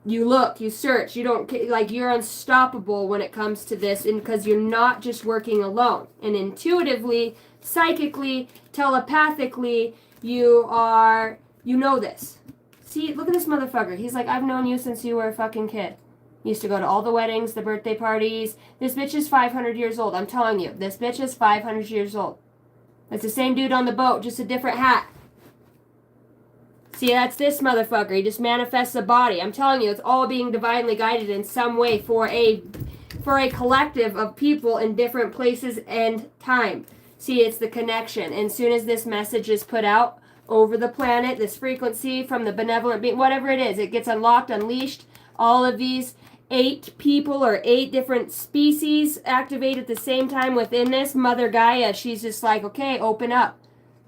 Speaker 1: You look, you search, you don't, like, you're unstoppable when it comes to this, and because you're not just working alone. And intuitively, psychically, telepathically, you know this. See, look at this motherfucker. He's like, I've known you since you were a fucking kid. Used to go to all the weddings, the birthday parties. This bitch is 500 years old. I'm telling you, this bitch is 500 years old. That's the same dude on the boat, just a different hat. See, that's this motherfucker. He just manifests a body. I'm telling you, it's all being divinely guided in some way for a collective of people in different places and time. See, it's the connection. And as soon as this message is put out over the planet, this frequency from the benevolent being, whatever it is, it gets unlocked, unleashed. All of these 8 people or 8 different species activate at the same time within this. Mother Gaia, she's just like, okay, open up.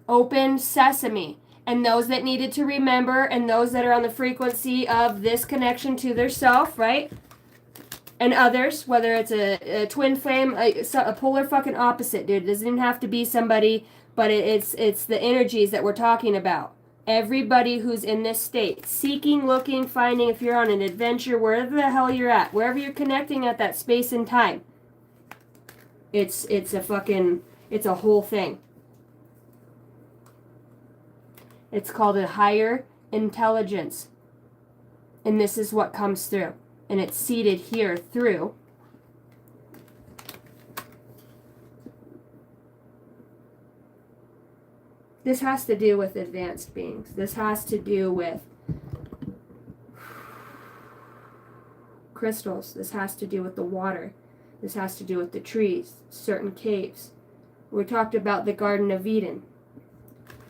Speaker 1: Open sesame. And those that needed to remember, and those that are on the frequency of this connection to their self, right? And others, whether it's a twin flame, a polar fucking opposite, dude. It doesn't even have to be somebody, but it's the energies that we're talking about. Everybody who's in this state, seeking, looking, finding, if you're on an adventure, wherever the hell you're at, wherever you're connecting at that space and time, it's a whole thing. It's called a higher intelligence. And this is what comes through. And it's seeded here through. This has to do with advanced beings. This has to do with crystals. This has to do with the water. This has to do with the trees, certain caves. We talked about the Garden of Eden.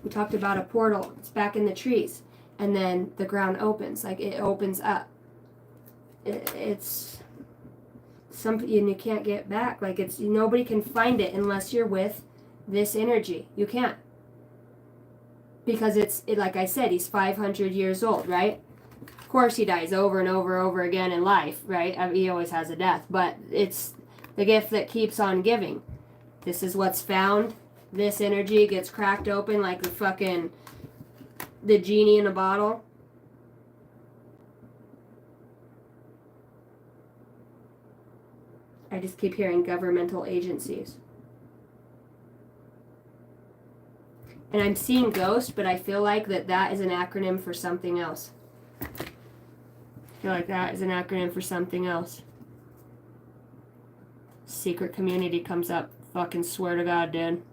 Speaker 1: We talked about a portal. It's back in the trees. And then the ground opens. Like, it opens up. It's something you can't get back. Like, it's nobody can find it unless you're with this energy. You can't. Because like I said, he's 500 years old, right? Of course he dies over and over again in life, right? I mean, he always has a death. But it's the gift that keeps on giving. This is what's found. This energy gets cracked open like the genie in a bottle. I just keep hearing governmental agencies. And I'm seeing ghost, but I feel like that is an acronym for something else. I feel like that is an acronym for something else. Secret community comes up. Fucking swear to God, dude.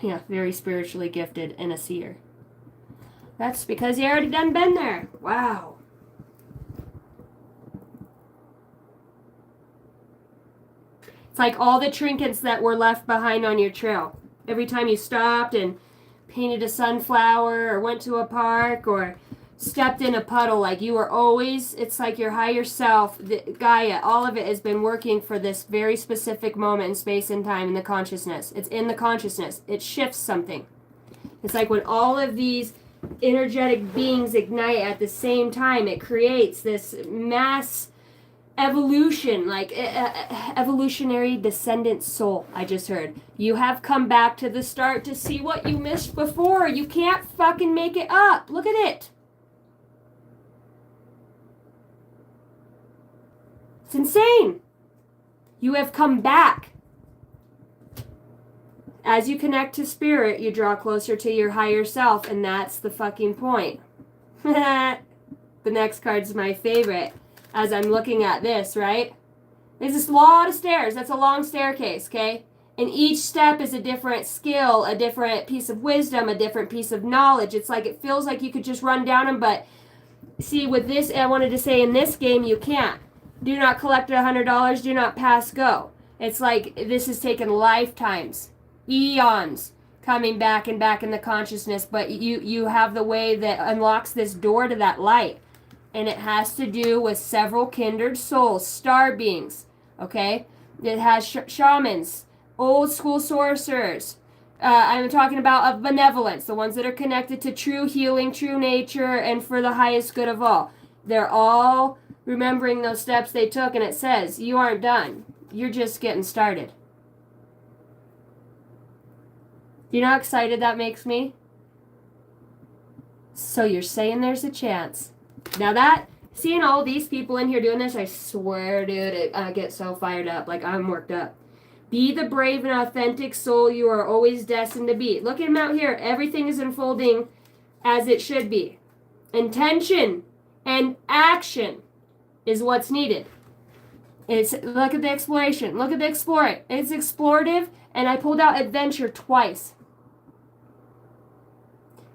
Speaker 1: Yeah, very spiritually gifted and a seer. That's because you already done been there. Wow. It's like all the trinkets that were left behind on your trail. Every time you stopped and painted a sunflower or went to a park or stepped in a puddle, like you were always, it's like your higher self, Gaia, all of it has been working for this very specific moment in space and time in the consciousness. It's in the consciousness. It shifts something. It's like when all of these energetic beings ignite at the same time, it creates this mass evolution, like evolutionary descendant soul. I just heard. You have come back to the start to see what you missed before. You can't fucking make it up. Look at it. It's insane. You have come back. As you connect to spirit, you draw closer to your higher self, and that's the fucking point. The next card's my favorite. As I'm looking at this, right? There's a lot of stairs. That's a long staircase, okay? And each step is a different skill, a different piece of wisdom, a different piece of knowledge. It's like it feels like you could just run down them, but see, with this, I wanted to say in this game, you can't. Do not collect $100. Do not pass go. It's like this has taken lifetimes, eons, coming back and back in the consciousness, but you have the way that unlocks this door to that light. And it has to do with several kindred souls, star beings, okay? It has shamans, old school sorcerers. I'm talking about of benevolence, the ones that are connected to true healing, true nature, and for the highest good of all. They're all remembering those steps they took, and it says, you aren't done. You're just getting started. You know how excited that makes me? So you're saying there's a chance. Now that, seeing all these people in here doing this, I swear, dude, I get so fired up. Like, I'm worked up. Be the brave and authentic soul you are always destined to be. Look at him out here. Everything is unfolding as it should be. Intention and action is what's needed. Look at the exploration. Look at the explore. It's explorative, and I pulled out adventure twice.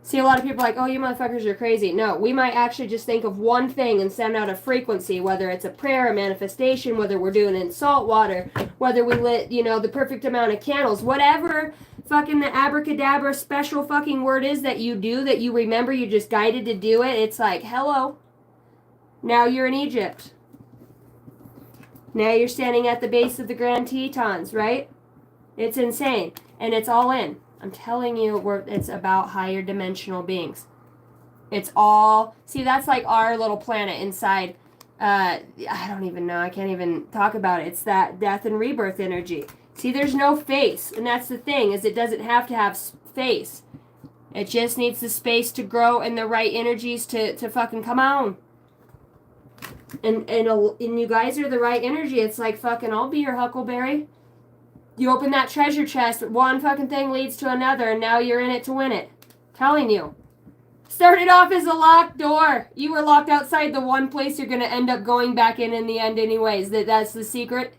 Speaker 1: See, a lot of people are like, oh, you motherfuckers are crazy. No, we might actually just think of one thing and send out a frequency, whether it's a prayer, a manifestation, whether we're doing it in salt water, whether we lit, the perfect amount of candles, whatever fucking the abracadabra special fucking word is that you do, that you remember, you're just guided to do it. It's like, hello. Now you're in Egypt. Now you're standing at the base of the Grand Tetons, right? It's insane. And it's all in. I'm telling you, it's about higher dimensional beings. It's all, see, that's like our little planet inside. I don't even know. I can't even talk about it. It's that death and rebirth energy. See, there's no face. And that's the thing, is it doesn't have to have face. It just needs the space to grow and the right energies to fucking come on. And you guys are the right energy. It's like fucking, I'll be your huckleberry. You open that treasure chest, one fucking thing leads to another, and now you're in it to win it. Telling you. Started off as a locked door. You were locked outside the one place you're going to end up going back in the end anyways. That's the secret.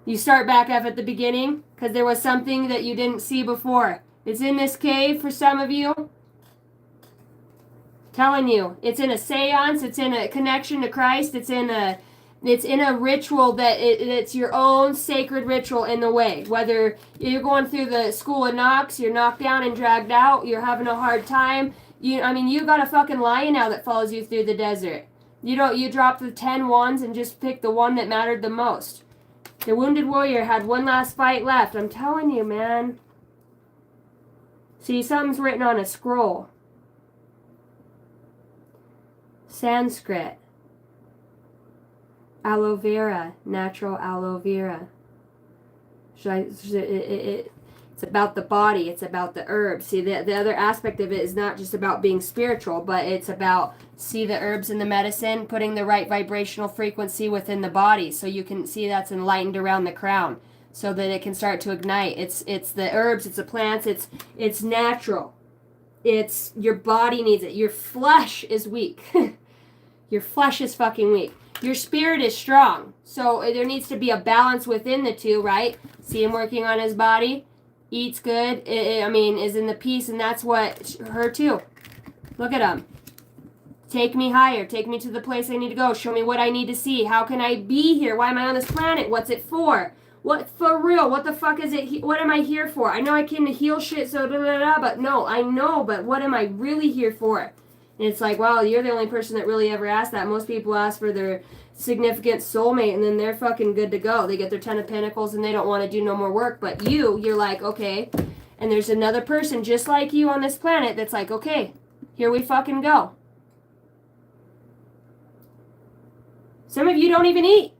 Speaker 1: You start back up at the beginning because there was something that you didn't see before. It's in this cave for some of you. Telling you, it's in a seance. It's in a connection to Christ. It's in a ritual that it's your own sacred ritual in the way. Whether you're going through the school of knocks, you're knocked down and dragged out, you're having a hard time. You got a fucking lion now that follows you through the desert. You drop the 10 wands and just pick the one that mattered the most. The wounded warrior had one last fight left. I'm telling you, man. See, something's written on a scroll. Sanskrit. Aloe vera, natural aloe vera. It's about the body. It's about the herbs. See, the other aspect of it is not just about being spiritual, but it's about, see the herbs in the medicine, putting the right vibrational frequency within the body so you can see that's enlightened around the crown so that it can start to ignite. It's the herbs, it's the plants, it's natural. It's your body needs it. Your flesh is weak. Your flesh is fucking weak. Your spirit is strong. So there needs to be a balance within the two, right? See him working on his body. Eats good. Is in the peace. And that's what her too. Look at him. Take me higher. Take me to the place I need to go. Show me what I need to see. How can I be here? Why am I on this planet? What's it for? What for real? What the fuck is it? What am I here for? I know I came to heal shit, so but no, I know, but what am I really here for? And it's like, well, you're the only person that really ever asked that. Most people ask for their significant soulmate, and then they're fucking good to go. They get their 10 of Pentacles, and they don't want to do no more work. But you're like, okay. And there's another person just like you on this planet that's like, okay, here we fucking go. Some of you don't even eat.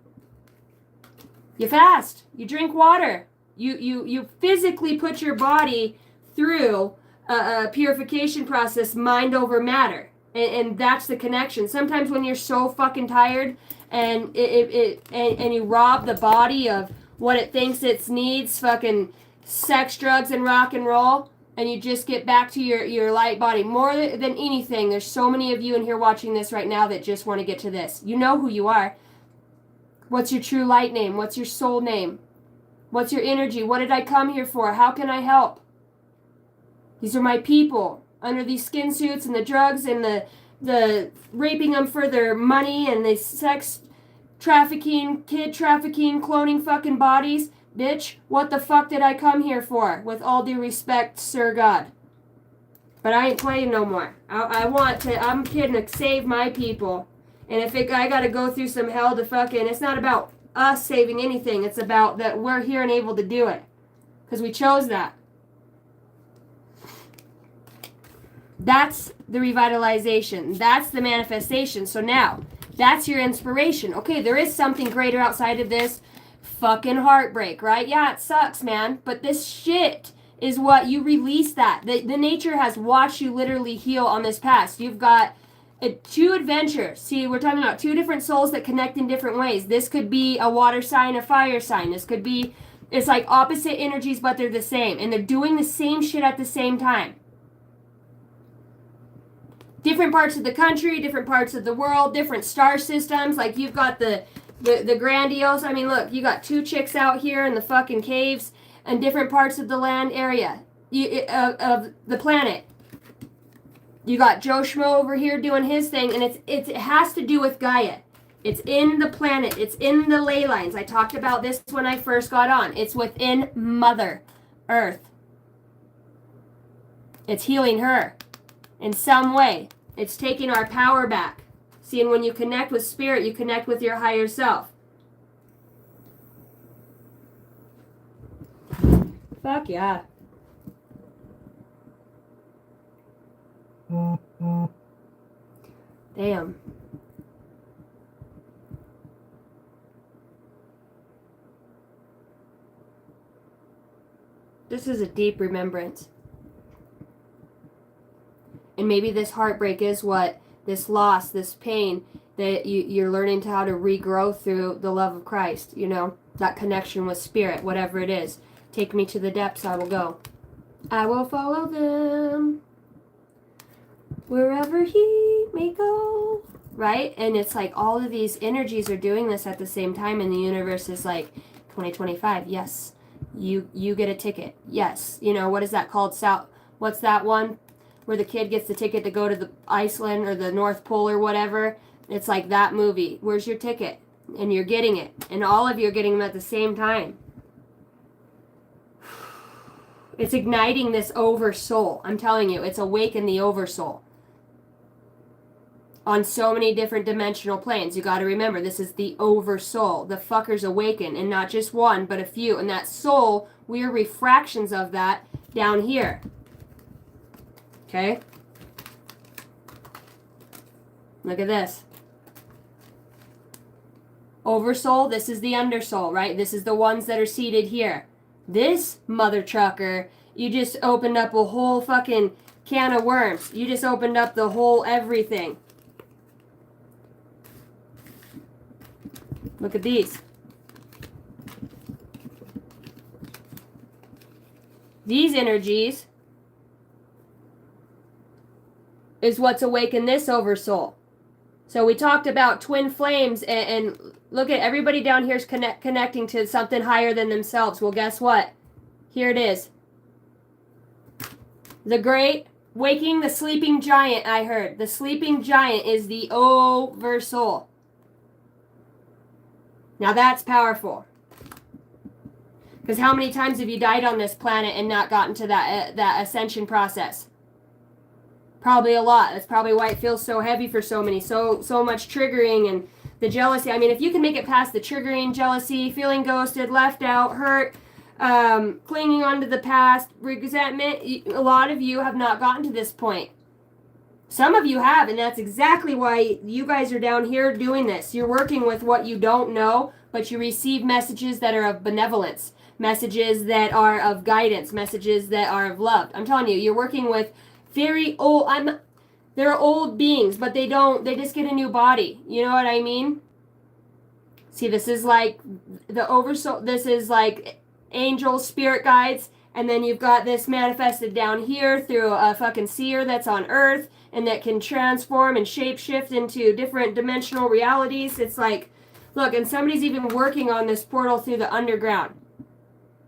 Speaker 1: You fast. You drink water. You physically put your body through a purification process, mind over matter. And that's the connection. Sometimes when you're so fucking tired and and you rob the body of what it thinks it needs, fucking sex, drugs, and rock and roll, and you just get back to your light body. More than anything, there's so many of you in here watching this right now that just want to get to this. You know who you are. What's your true light name? What's your soul name? What's your energy? What did I come here for? How can I help? These are my people. Under these skin suits and the drugs and the raping them for their money and the sex trafficking, kid trafficking, cloning fucking bodies. Bitch, what the fuck did I come here for? With all due respect, Sir God. But I ain't playing no more. I'm kidding to save my people. And if I gotta go through some hell to fucking, it's not about us saving anything. It's about that we're here and able to do it. Because we chose that. That's the revitalization. That's the manifestation. So now, that's your inspiration. Okay, there is something greater outside of this fucking heartbreak, right? Yeah, it sucks, man. But this shit is what you release that. The nature has watched you literally heal on this past. You've got two adventures. See, we're talking about two different souls that connect in different ways. This could be a water sign, a fire sign. This could be, it's like opposite energies, but they're the same. And they're doing the same shit at the same time. Different parts of the country, different parts of the world, different star systems. Like you've got the grandiose. I mean, look, you got two chicks out here in the fucking caves and different parts of the land area of the planet. You got Joe Schmo over here doing his thing, and it has to do with Gaia. It's in the planet. It's in the ley lines. I talked about this when I first got on. It's within Mother Earth. It's healing her. In some way, it's taking our power back. See, and when you connect with spirit, you connect with your higher self. Fuck yeah. Damn. This is a deep remembrance. And maybe this heartbreak is what, this loss, this pain, that you're learning how to regrow through the love of Christ, you know, that connection with spirit, whatever it is. Take me to the depths, I will go. I will follow them. wherever he may go, right? And it's like all of these energies are doing this at the same time, and the universe is like, 2025, yes, you get a ticket, yes. You know, what is that called? What's that one where the kid gets the ticket to go to the Iceland or the North Pole or whatever? It's like that movie. Where's your ticket? And you're getting it, and all of you are getting them at the same time. It's igniting this oversoul. I'm telling you, it's awakened the oversoul on so many different dimensional planes. You got to remember, this is the oversoul. The fucker's awakened, and not just one, but a few. And that soul, we are refractions of that down here. Okay? Look at this. Oversoul, this is the undersoul, right? This is the ones that are seated here. This mother trucker, you just opened up a whole fucking can of worms. You just opened up the whole everything. Look at these. These energies is what's awakened this oversoul. So we talked about twin flames, and look at everybody down here is connecting to something higher than themselves. Well, guess what? Here it is. The great waking the sleeping giant, I heard. The sleeping giant is the oversoul. Now that's powerful. Because how many times have you died on this planet and not gotten to that ascension process? Probably a lot. That's probably why it feels so heavy for so many. So much triggering and the jealousy. I mean, if you can make it past the triggering, jealousy, feeling ghosted, left out, hurt, clinging on to the past, resentment, a lot of you have not gotten to this point. Some of you have, and that's exactly why you guys are down here doing this. You're working with what you don't know, but you receive messages that are of benevolence, messages that are of guidance, messages that are of love. I'm telling you, you're working with very old, they're old beings, but they just get a new body. You know what I mean? See, this is like the oversoul, this is like angels, spirit guides, and then you've got this manifested down here through a fucking seer that's on earth, and that can transform and shape-shift into different dimensional realities. It's like, look, and somebody's even working on this portal through the underground,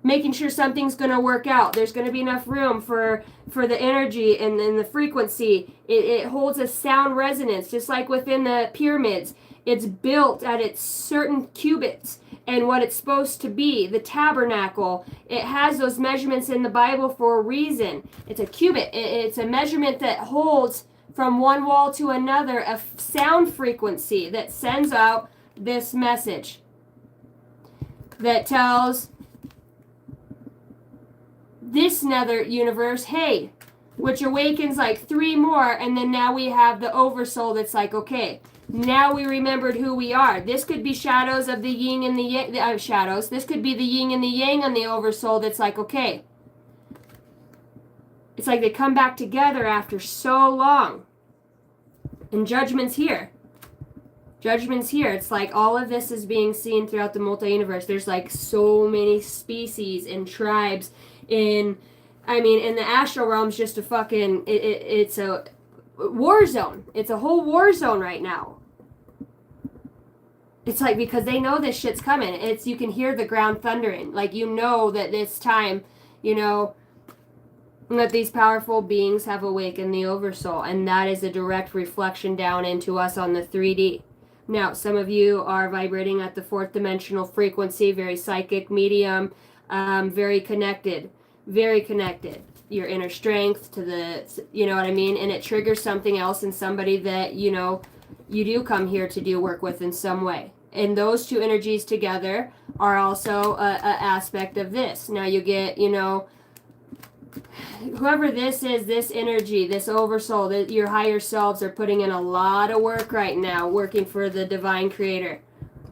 Speaker 1: making sure something's going to work out. There's going to be enough room for the energy and the frequency. It holds a sound resonance, just like within the pyramids. It's built at its certain cubits and what it's supposed to be. The tabernacle, it has those measurements in the Bible for a reason. It's a cubit. It's a measurement that holds from one wall to another a sound frequency that sends out this message that tells this nether universe, hey, which awakens like 3 more, and then now we have the oversoul that's like, okay, now we remembered who we are. This could be shadows of the yin and the yang, shadows. This could be the yin and the yang on the oversoul that's like, okay. It's like they come back together after so long. And judgment's here. Judgment's here. It's like all of this is being seen throughout the multi-universe. There's like so many species and tribes in the astral realm's just a fucking, it's a war zone. It's a whole war zone right now. It's like, because they know this shit's coming. It's, you can hear the ground thundering. Like, you know that this time, you know, that these powerful beings have awakened the oversoul, and that is a direct reflection down into us on the 3D. Now, some of you are vibrating at the 4th dimensional frequency, very psychic, medium, very connected, your inner strength to the, you know what I mean? And it triggers something else in somebody that, you know, you do come here to do work with in some way. And those two energies together are also a aspect of this. Now you get, you know, whoever this is, this energy, this oversoul, your higher selves are putting in a lot of work right now, working for the divine creator,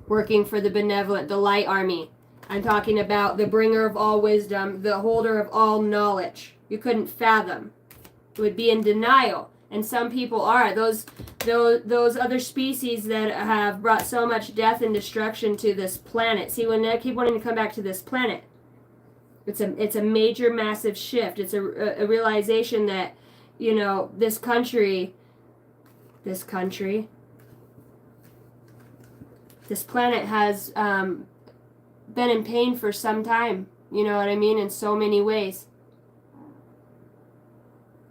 Speaker 1: working for the benevolent, the light army. I'm talking about the bringer of all wisdom, the holder of all knowledge. You couldn't fathom. It would be in denial. And some people are. Those other species that have brought so much death and destruction to this planet. See, when they keep wanting to come back to this planet, it's a major, massive shift. It's a realization that, you know, this country this country. This planet has been in pain for some time. You know what I mean? In so many ways.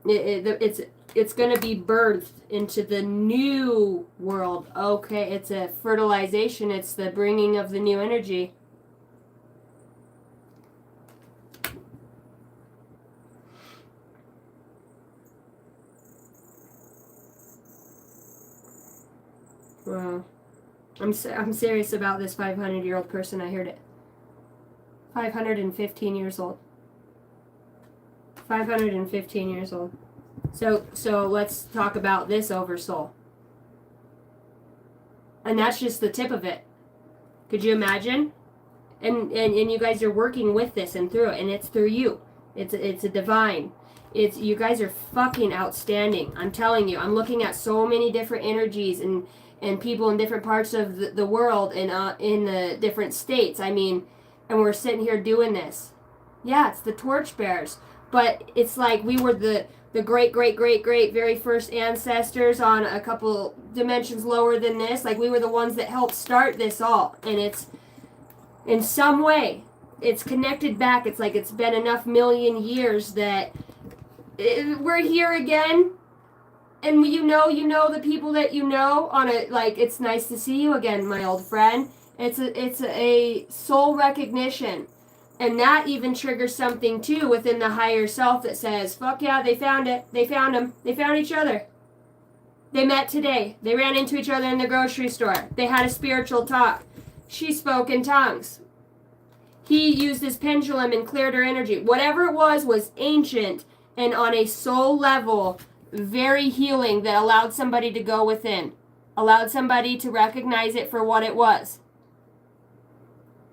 Speaker 1: It's going to be birthed into the new world. Okay, it's a fertilization. It's the bringing of the new energy. Wow. I'm serious about this 500-year-old person. I heard it. 515 years old. 515 years old. So let's talk about this oversoul. And that's just the tip of it. Could you imagine? And you guys are working with this and through it, and it's through you. It's a divine. You guys are fucking outstanding. I'm telling you. I'm looking at so many different energies and people in different parts of the world and in the different states. I mean, and we're sitting here doing this. Yeah, it's the torchbearers. But it's like we were the great very first ancestors on a couple dimensions lower than this. Like we were the ones that helped start this all. And it's, in some way, it's connected back. It's like it's been enough million years that we're here again. And you know the people that you know on a, like, it's nice to see you again, my old friend. It's a soul recognition. And that even triggers something, too, within the higher self that says, fuck yeah, they found it. They found him. They found each other. They met today. They ran into each other in the grocery store. They had a spiritual talk. She spoke in tongues. He used his pendulum and cleared her energy. Whatever it was ancient and on a soul level, very healing, that allowed somebody to go within. Allowed somebody to recognize it for what it was.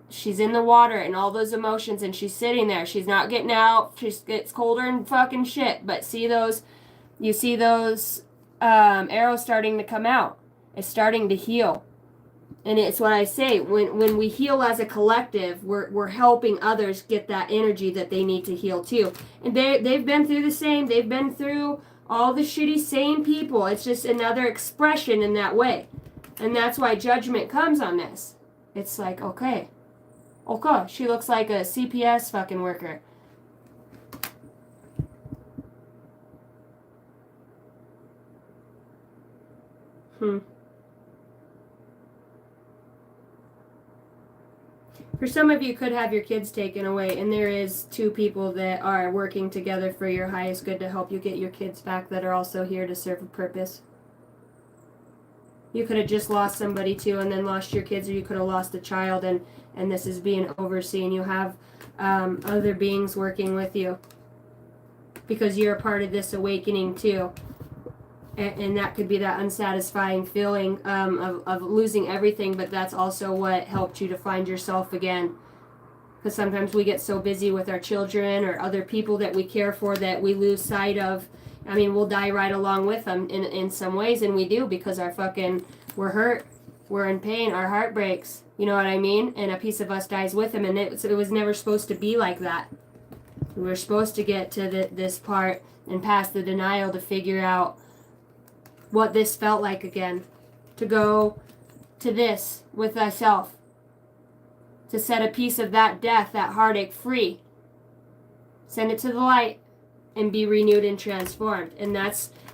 Speaker 1: She's in the water and all those emotions, and she's sitting there. She's not getting out. It's colder and fucking shit. But you see those arrows starting to come out. It's starting to heal. And it's what I say, when we heal as a collective, we're helping others get that energy that they need to heal too. And they've been through the same. They've been through all the shitty same people. It's just another expression in that way. And that's why judgment comes on this. It's like, okay, she looks like a CPS fucking worker. For some of you, could have your kids taken away, and there is two people that are working together for your highest good to help you get your kids back that are also here to serve a purpose. You could have just lost somebody too and then lost your kids, or you could have lost a child, and this is being overseen. You have other beings working with you because you're a part of this awakening too. And that could be that unsatisfying feeling of losing everything, but that's also what helped you to find yourself again. Because sometimes we get so busy with our children or other people that we care for that we lose sight of. I mean, we'll die right along with them in some ways, and we do, because we're hurt, we're in pain, our heart breaks. You know what I mean? And a piece of us dies with them, and it was never supposed to be like that. We were supposed to get to this part and pass the denial to figure out what this felt like again, to go to this with thyself, to set a piece of that death, that heartache free, send it to the light, and be renewed and transformed. And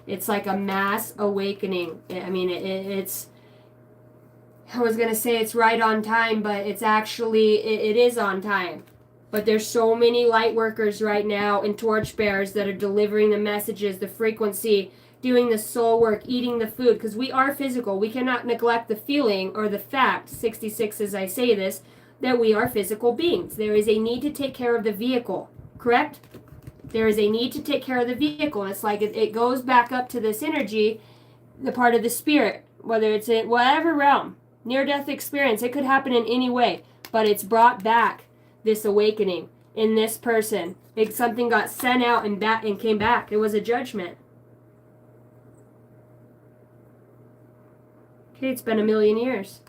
Speaker 1: it's like a mass awakening. I mean, it's, I was going to say it's right on time, but it's actually, it is on time. But there's so many light workers right now and torchbearers that are delivering the messages, the frequency, doing the soul work, eating the food, because we are physical. We cannot neglect the feeling or the fact, 66 as I say this, that we are physical beings. There is a need to take care of the vehicle, correct? There is a need to take care of the vehicle. And it's like it goes back up to this energy, the part of the spirit, whether it's in whatever realm, near-death experience. It could happen in any way, but it's brought back this awakening in this person. Something got sent out and came back. It was a judgment. Okay, it's been 1,000,000 years.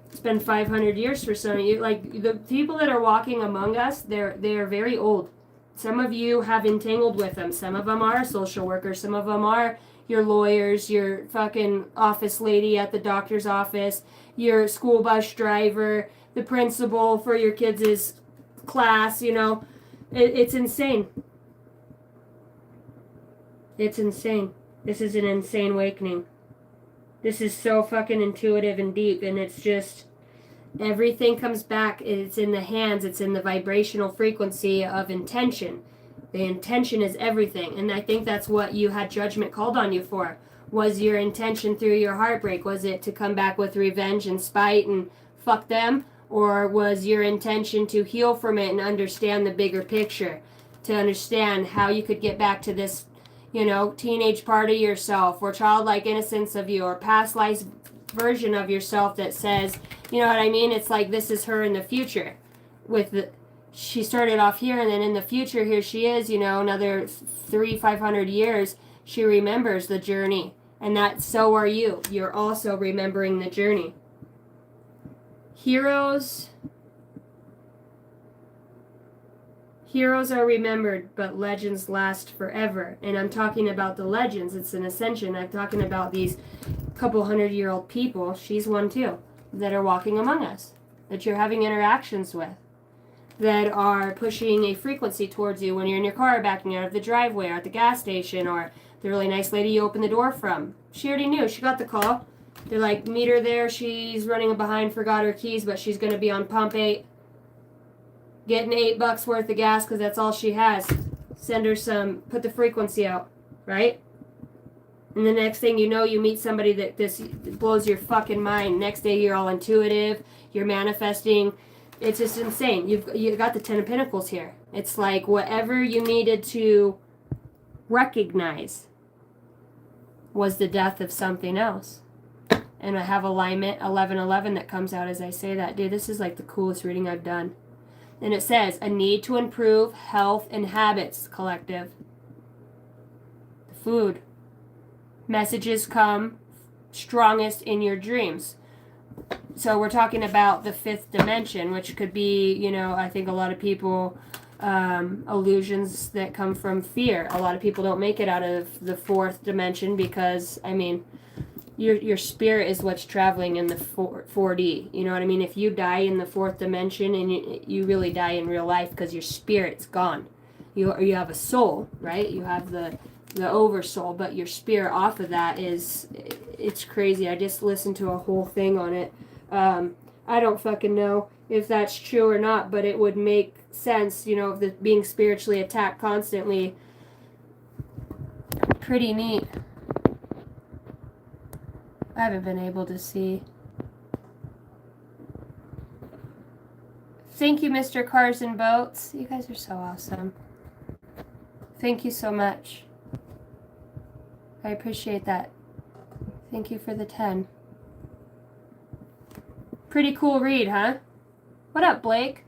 Speaker 1: It's been 500 years for some of you. Like, the people that are walking among us, they're very old. Some of you have entangled with them. Some of them are social workers. Some of them are your lawyers, your fucking office lady at the doctor's office, your school bus driver, the principal for your kids' class, you know. It's insane. It's insane. This is an insane awakening. This is so fucking intuitive and deep, and it's just everything comes back. It's in the hands. It's in the vibrational frequency of intention. The intention is everything, and I think that's what you had judgment called on you for. Was your intention through your heartbreak? Was it to come back with revenge and spite and fuck them? Or was your intention to heal from it and understand the bigger picture? To understand how you could get back to this, you know, teenage part of yourself or childlike innocence of you or past life version of yourself that says, you know what I mean? It's like this is her in the future. She started off here, and then in the future, here she is, you know, another 500 years, she remembers the journey. And that, so are you. You're also remembering the journey. Heroes are remembered, but legends last forever. And I'm talking about the legends. It's an ascension. I'm talking about these couple 100-year-old people. She's one too, that are walking among us, that you're having interactions with, that are pushing a frequency towards you when you're in your car backing out of the driveway or at the gas station, or the really nice lady you opened the door from. She already knew. She got the call. They're like, meet her there. She's running behind, forgot her keys, but she's going to be on pump 8. Getting $8 worth of gas because that's all she has. Send her some, put the frequency out, right? And the next thing you know, you meet somebody that this blows your fucking mind. Next day, you're all intuitive. You're manifesting. It's just insane. You got the 10 of Pentacles here. It's like whatever you needed to recognize was the death of something else. And I have alignment 1111 that comes out as I say that. Dude, this is like the coolest reading I've done. And it says, a need to improve health and habits, collective. The food. Messages come strongest in your dreams. So we're talking about the 5th dimension, which could be, you know, I think a lot of people, illusions that come from fear. A lot of people don't make it out of the 4th dimension because, I mean, your spirit is what's traveling in the 4D. You know what I mean? If you die in the 4th dimension, and you really die in real life because your spirit's gone. You have a soul, right? You have the oversoul, but your spirit off of that it's crazy. I just listened to a whole thing on it. I don't fucking know if that's true or not, but it would make sense, you know, of the being spiritually attacked constantly. Pretty neat. I haven't been able to see. Thank you, Mr. Cars and Boats. You guys are so awesome. Thank you so much. I appreciate that. Thank you for the 10. Pretty cool read, huh? What up, Blake?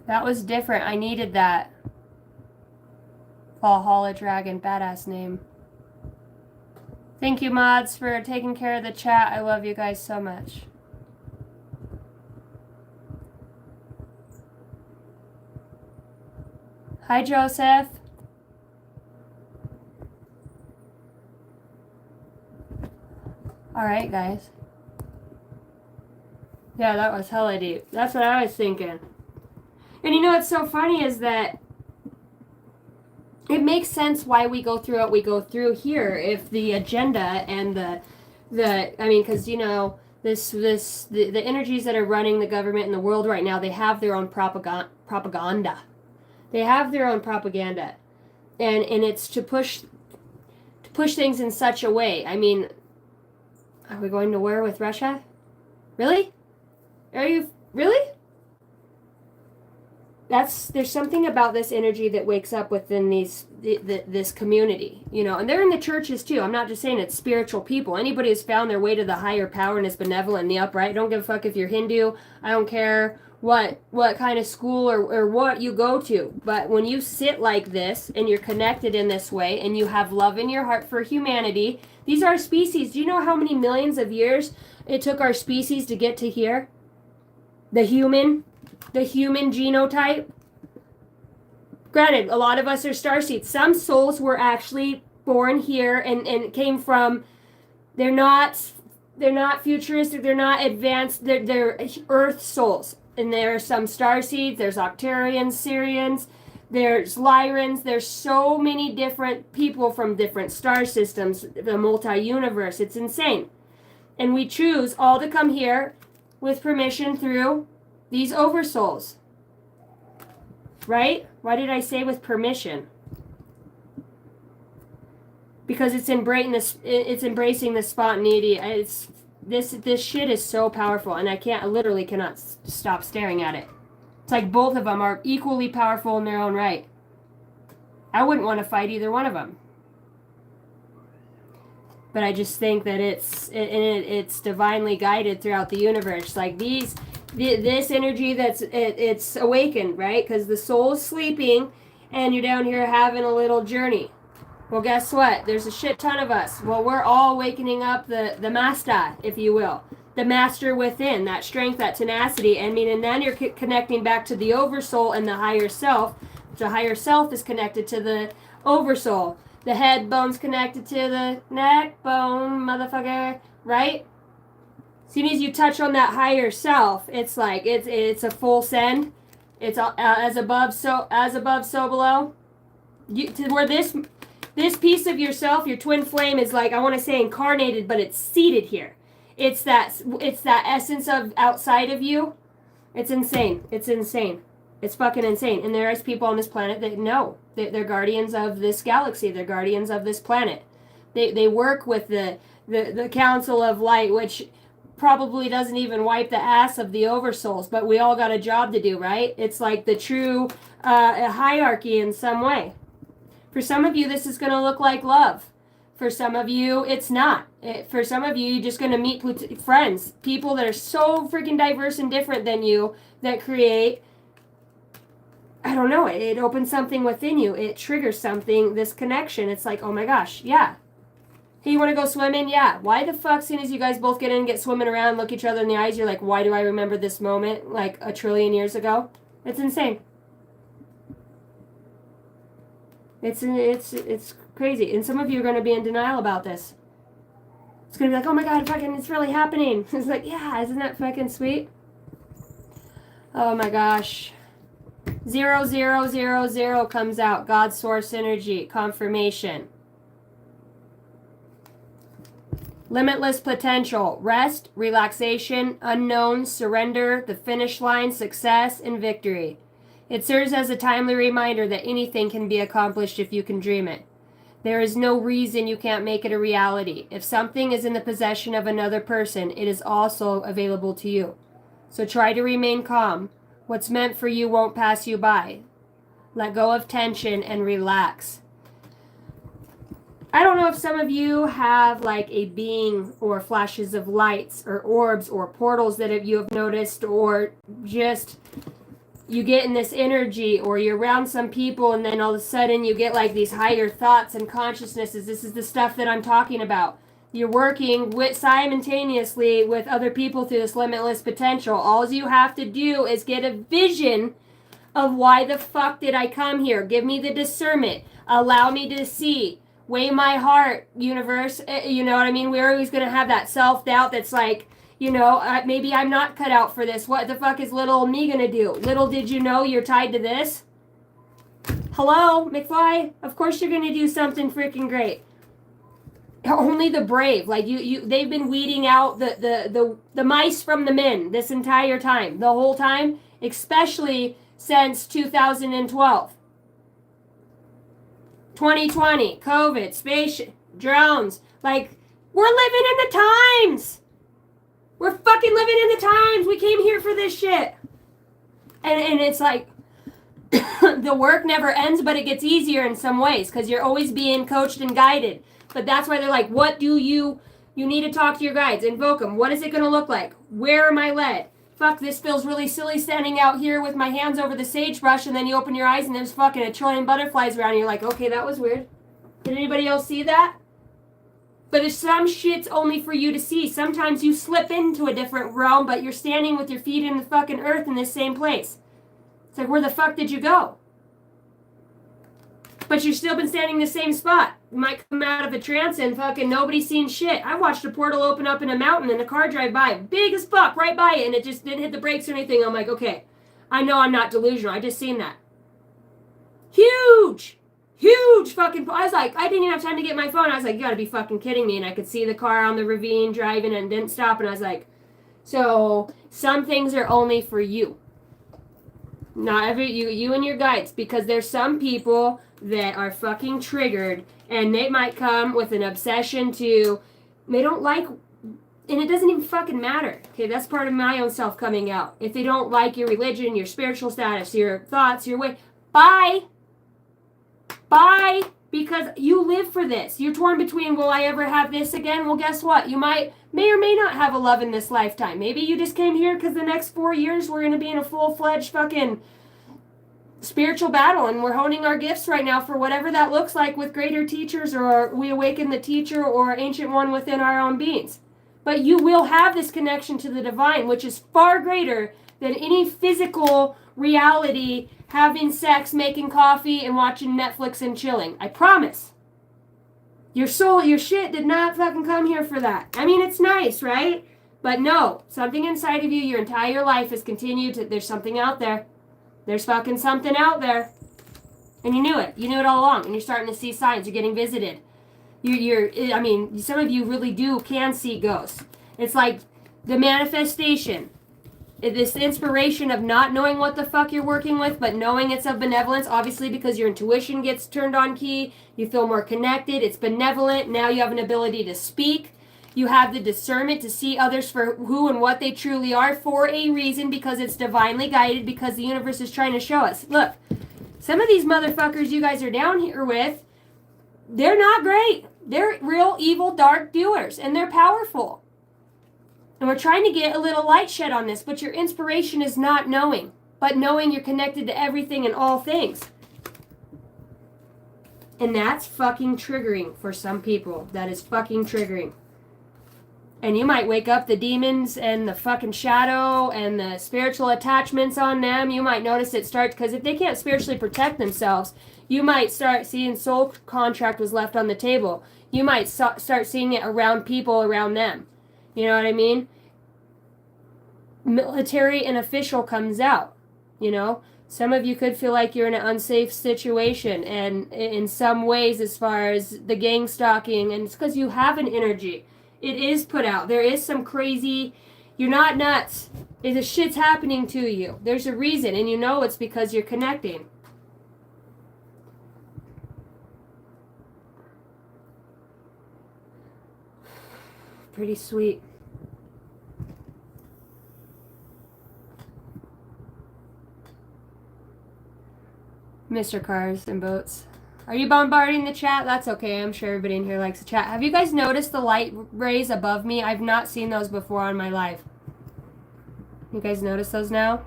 Speaker 1: That was different. I needed that. Valhalla Dragon, badass name. Thank you, mods, for taking care of the chat. I love you guys so much. Hi, Joseph. All right, guys. Yeah, that was hella deep. That's what I was thinking. And you know what's so funny is that it makes sense why we go through what we go through here. If the agenda and the I mean, because you know the energies that are running the government and the world right now, they have their own propaganda. They have their own propaganda, and it's to push things in such a way. I mean, are we going to war with Russia? Really? Are you really? There's something about this energy that wakes up within this community, you know, and they're in the churches too. I'm not just saying it's spiritual people. Anybody who's found their way to the higher power and is benevolent and the upright, I don't give a fuck if you're Hindu. I don't care what kind of school or what you go to. But when you sit like this and you're connected in this way and you have love in your heart for humanity, these are our species. Do you know how many millions of years it took our species to get to here? The human genotype. Granted, a lot of us are starseeds. Some souls were actually born here and came from, they're not futuristic, they're not advanced, they're earth souls. And there are some star seeds, there's Octarians, Syrians, there's Lyrans, there's so many different people from different star systems, the multi-universe. It's insane. And we choose all to come here with permission through these oversouls. Right? Why did I say with permission? Because it's embracing the spontaneity. This shit is so powerful, and I literally cannot stop staring at it. It's like both of them are equally powerful in their own right. I wouldn't want to fight either one of them. But I just think that it's divinely guided throughout the universe. Like this energy it's awakened, right? Because the soul is sleeping, and you're down here having a little journey. Well, guess what? There's a shit ton of us. Well, we're all wakening up the master, if you will. The master within, that strength, that tenacity. And then you're connecting back to the oversoul and the higher self. The higher self is connected to the oversoul. The head bone's connected to the neck bone, motherfucker. Right? As soon as you touch on that higher self, it's like, it's a full send. It's as above, so below. To where this piece of yourself, your twin flame, is like, I want to say incarnated, but it's seated here. It's that essence of outside of you. It's insane. It's insane. It's fucking insane. And there's people on this planet that know. They're guardians of this galaxy. They're guardians of this planet. They work with the Council of Light, which probably doesn't even wipe the ass of the oversouls, but we all got a job to do, right? It's like the true hierarchy in some way. For some of you, this is going to look like love. For some of you, it's not. For some of you, you're just going to meet friends, people that are so freaking diverse and different than you, that create, I don't know, it opens something within you. It triggers something, this connection. It's like, oh my gosh, yeah. Hey, you want to go swimming? Yeah. Why the fuck, as soon as you guys both get in and get swimming around, look each other in the eyes, you're like, why do I remember this moment like a trillion years ago? It's insane. It's crazy. And some of you are going to be in denial about this. It's going to be like, oh my God, fucking, it's really happening. It's like, yeah, isn't that fucking sweet? Oh my gosh. 0000 comes out. God source energy. Confirmation. Limitless potential. Rest, relaxation, unknown, surrender, the finish line, success, and victory. It serves as a timely reminder that anything can be accomplished if you can dream it. There is no reason you can't make it a reality. If something is in the possession of another person, it is also available to you. So try to remain calm. What's meant for you won't pass you by. Let go of tension and relax. I don't know if some of you have like a being or flashes of lights or orbs or portals that you have noticed, or just you get in this energy, or you're around some people and then all of a sudden you get like these higher thoughts and consciousnesses. This is the stuff that I'm talking about. You're working simultaneously with other people through this limitless potential. All you have to do is get a vision of why the fuck did I come here. Give me the discernment. Allow me to see. Weigh my heart, universe. You know what I mean? We're always going to have that self-doubt that's like, you know, maybe I'm not cut out for this. What the fuck is little old me going to do? Little did you know you're tied to this? Hello, McFly? Of course you're going to do something freaking great. Only the brave. Like they've been weeding out the mice from the men this entire time. The whole time. Especially since 2012. 2020, COVID, space, drones. Like, we're living in the times. We're fucking living in the times. We came here for this shit. And it's like, the work never ends, but it gets easier in some ways because you're always being coached and guided. But that's why they're like, what do you need to talk to your guides, invoke them. What is it going to look like? Where am I led? Fuck, this feels really silly standing out here with my hands over the sagebrush, and then you open your eyes and there's fucking a trillion butterflies around you. You're like, okay, that was weird. Did anybody else see that? But if some shit's only for you to see. Sometimes you slip into a different realm, but you're standing with your feet in the fucking earth in the same place. It's like, where the fuck did you go? But you've still been standing in the same spot. You might come out of a trance and fucking nobody's seen shit. I watched a portal open up in a mountain and a car drive by, big as fuck, right by it, and it just didn't hit the brakes or anything. I'm like, okay, I know I'm not delusional. I just seen that. Huge fucking. I was like, I didn't even have time to get my phone. I was like, you gotta be fucking kidding me. And I could see the car on the ravine driving and didn't stop. And I was like, so some things are only for you. Not every you and your guides, because there's some people that are fucking triggered and they might come with an obsession to, they don't like, and it doesn't even fucking matter. Okay, that's part of my own self coming out. If they don't like your religion, your spiritual status, your thoughts, your way, bye, because you live for this. You're torn between, will I ever have this again? Well, guess what? You may or may not have a love in this lifetime. Maybe you just came here because the next 4 years we're going to be in a full-fledged fucking spiritual battle, and we're honing our gifts right now for whatever that looks like with greater teachers, or we awaken the teacher or ancient one within our own beings. But you will have this connection to the divine, which is far greater than any physical reality, having sex, making coffee, and watching Netflix and chilling. I promise. Your soul, your shit did not fucking come here for that. I mean, it's nice, right? But no, something inside of you your entire life has continued to, there's something out there. There's fucking something out there. And you knew it. You knew it all along. And you're starting to see signs. You're getting visited. I mean, some of you really can see ghosts. It's like the manifestation. This inspiration of not knowing what the fuck you're working with, but knowing it's of benevolence, obviously because your intuition gets turned on key. You feel more connected. It's benevolent. Now you have an ability to speak. You have the discernment to see others for who and what they truly are for a reason, because it's divinely guided, because the universe is trying to show us. Look, some of these motherfuckers you guys are down here with, they're not great. They're real evil, dark doers, and they're powerful. And we're trying to get a little light shed on this, but your inspiration is not knowing, but knowing you're connected to everything and all things. And that's fucking triggering for some people. That is fucking triggering. And you might wake up the demons and the fucking shadow and the spiritual attachments on them. You might notice it starts, because if they can't spiritually protect themselves, you might start seeing soul contract was left on the table. You might start seeing it around people around them. You know what I mean? Military and official comes out, you know? Some of you could feel like you're in an unsafe situation, and in some ways, as far as the gang stalking, and it's because you have an energy. It is put out. There is some crazy, you're not nuts. The shit's happening to you. There's a reason, and you know it's because you're connecting. Pretty sweet. Mr. Cars and Boats. Are you bombarding the chat? That's okay. I'm sure everybody in here likes to chat. Have you guys noticed the light rays above me? I've not seen those before in my life. You guys notice those now?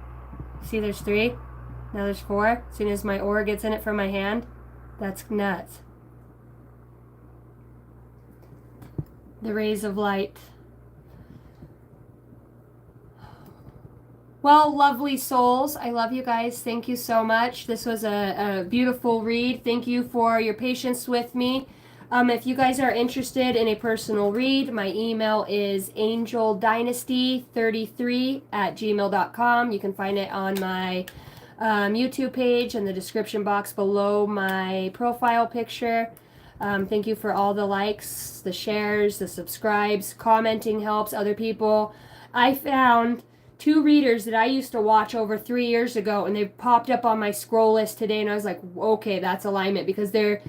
Speaker 1: See, there's 3. Now there's 4. As soon as my aura gets in it from my hand. That's nuts. The rays of light. Well, lovely souls, I love you guys. Thank you so much. This was a beautiful read. Thank you for your patience with me. If you guys are interested in a personal read, my email is angeldynasty33@gmail.com. You can find it on my YouTube page in the description box below my profile picture. Thank you for all the likes, the shares, the subscribes. Commenting helps other people. I found 2 readers that I used to watch over 3 years ago, and they popped up on my scroll list today, and I was like, okay, that's alignment, because they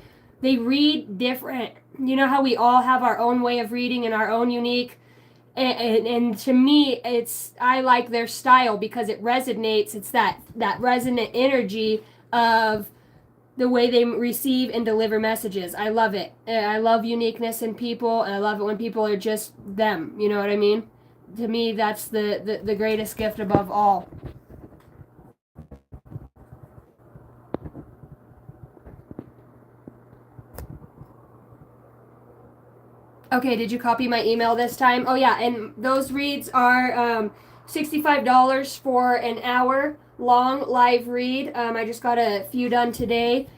Speaker 1: read different. You know how we all have our own way of reading and our own unique, and to me, I like their style because it resonates. It's that resonant energy of the way they receive and deliver messages. I love it. I love uniqueness in people, and I love it when people are just them. You know what I mean? To me, that's the greatest gift above all. Okay, did you copy my email this time? Oh yeah, and those reads are $65 for an hour long live read. I just got a few done today.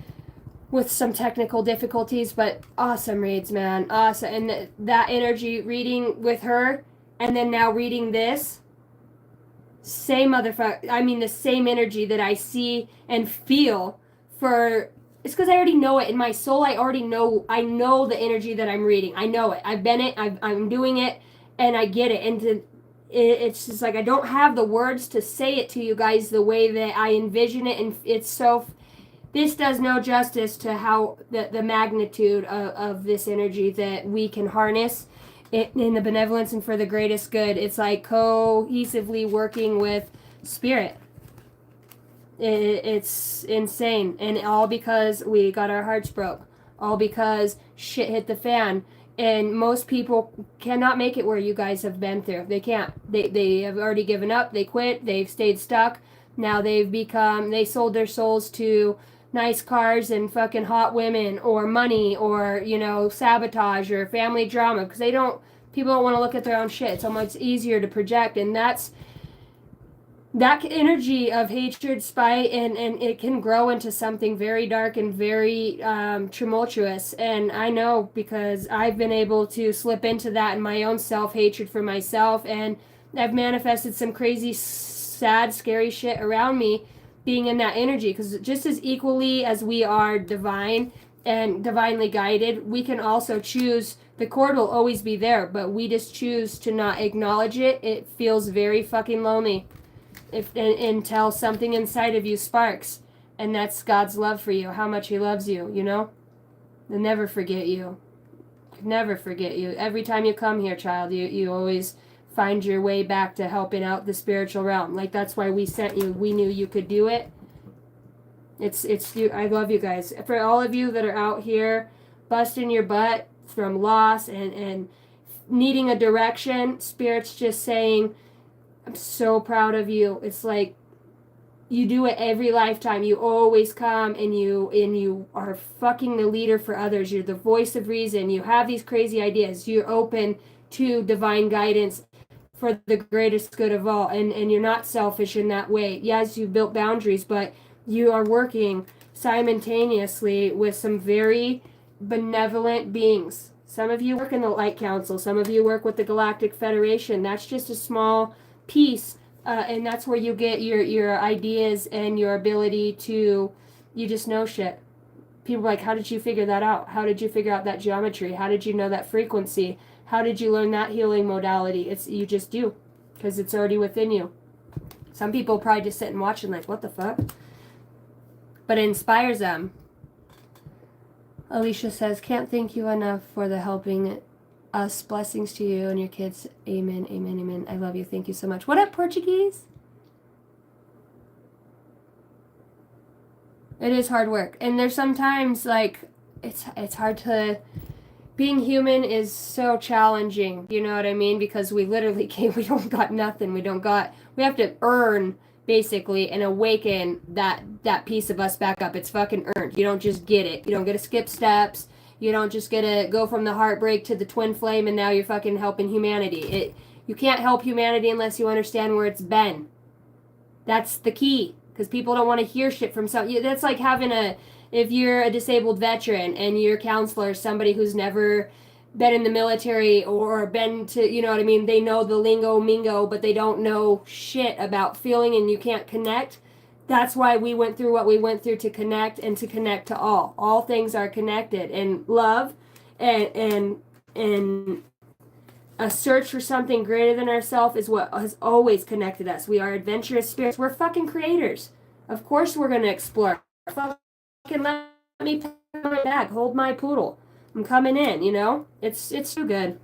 Speaker 1: with some technical difficulties, but awesome reads, man. Awesome. And that energy reading with her, and then now reading this, same motherfucker. I mean, the same energy that I see and feel for. It's because I already know it in my soul. I already know. I know the energy that I'm reading. I know it. I've been it. I'm doing it, and I get it. And it's just like I don't have the words to say it to you guys the way that I envision it, and it's so. This does no justice to how the magnitude of this energy that we can harness in the benevolence and for the greatest good. It's like cohesively working with spirit. It's insane. And all because we got our hearts broke. All because shit hit the fan. And most people cannot make it where you guys have been through. They can't. They have already given up. They quit. They've stayed stuck. Now they sold their souls to nice cars and fucking hot women or money or, sabotage or family drama because people don't want to look at their own shit. It's almost easier to project, and that energy of hatred, spite, and it can grow into something very dark and very tumultuous. And I know because I've been able to slip into that in my own self-hatred for myself, and I've manifested some crazy, sad, scary shit around me being in that energy, because just as equally as we are divine and divinely guided, we can also choose. The cord will always be there, but we just choose to not acknowledge it. It feels very fucking lonely until something inside of you sparks, and that's God's love for you, how much he loves you. They'll never forget you. Never forget you. Every time you come here, child, you always find your way back to helping out the spiritual realm. Like, that's why we sent you. We knew you could do it. It's you. I love you guys. For all of you that are out here busting your butt from loss and needing a direction, Spirit's just saying, I'm so proud of you. It's like you do it every lifetime. You always come and you are fucking the leader for others. You're the voice of reason. You have these crazy ideas. You're open to divine guidance for the greatest good of all, and you're not selfish in that way. Yes, you've built boundaries, but you are working simultaneously with some very benevolent beings. Some of you work in the Light Council, some of you work with the Galactic Federation. That's just a small piece, and that's where you get your ideas and your ability to, you just know shit. People are like, how did you figure that out? How did you figure out that geometry? How did you know that frequency? How did you learn that healing modality? You just do, because it's already within you. Some people probably just sit and watch and like, what the fuck? But it inspires them. Alicia says, can't thank you enough for the helping us. Blessings to you and your kids. Amen, amen, amen. I love you. Thank you so much. What up, Portuguese? It is hard work. And there's sometimes, like, it's hard to... Being human is so challenging, you know what I mean? Because we literally can't, we don't got nothing. We have to earn, basically, and awaken that piece of us back up. It's fucking earned. You don't just get it. You don't get to skip steps. You don't just get to go from the heartbreak to the twin flame and now you're fucking helping humanity. You can't help humanity unless you understand where it's been. That's the key. Because people don't want to hear shit from that's like having if you're a disabled veteran and your counselor is somebody who's never been in the military or been to, you know what I mean, they know the lingo mingo, but they don't know shit about feeling, and you can't connect. That's why we went through what we went through, to connect and to connect to all. All things are connected, and love and a search for something greater than ourselves is what has always connected us. We are adventurous spirits. We're fucking creators. Of course we're going to explore. Fucking let me pack my bag. Hold my poodle. I'm coming in, It's too good.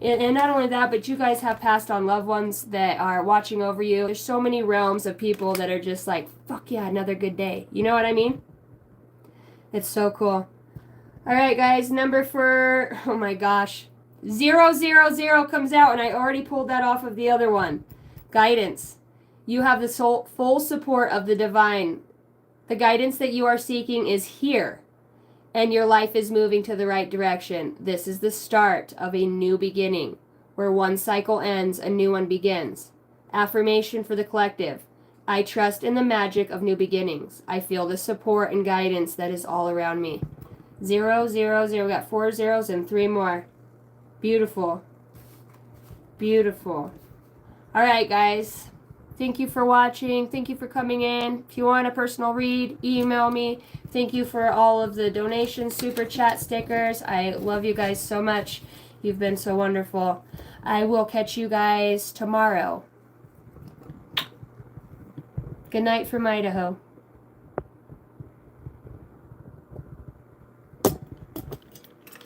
Speaker 1: And not only that, but you guys have passed on loved ones that are watching over you. There's so many realms of people that are just like, fuck yeah, another good day. You know what I mean? It's so cool. All right, guys, number for, oh my gosh, 000 comes out, and I already pulled that off of the other one. Guidance. You have the full support of the divine. The guidance that you are seeking is here, and your life is moving to the right direction. This is the start of a new beginning. Where one cycle ends, a new one begins. Affirmation for the collective. I trust in the magic of new beginnings. I feel the support and guidance that is all around me. 0, 0, 0. We got 4 zeros and 3 more. Beautiful. Beautiful. All right, guys. Thank you for watching. Thank you for coming in. If you want a personal read, email me. Thank you for all of the donations, super chat, stickers. I love you guys so much. You've been so wonderful. I will catch you guys tomorrow. Good night from Idaho.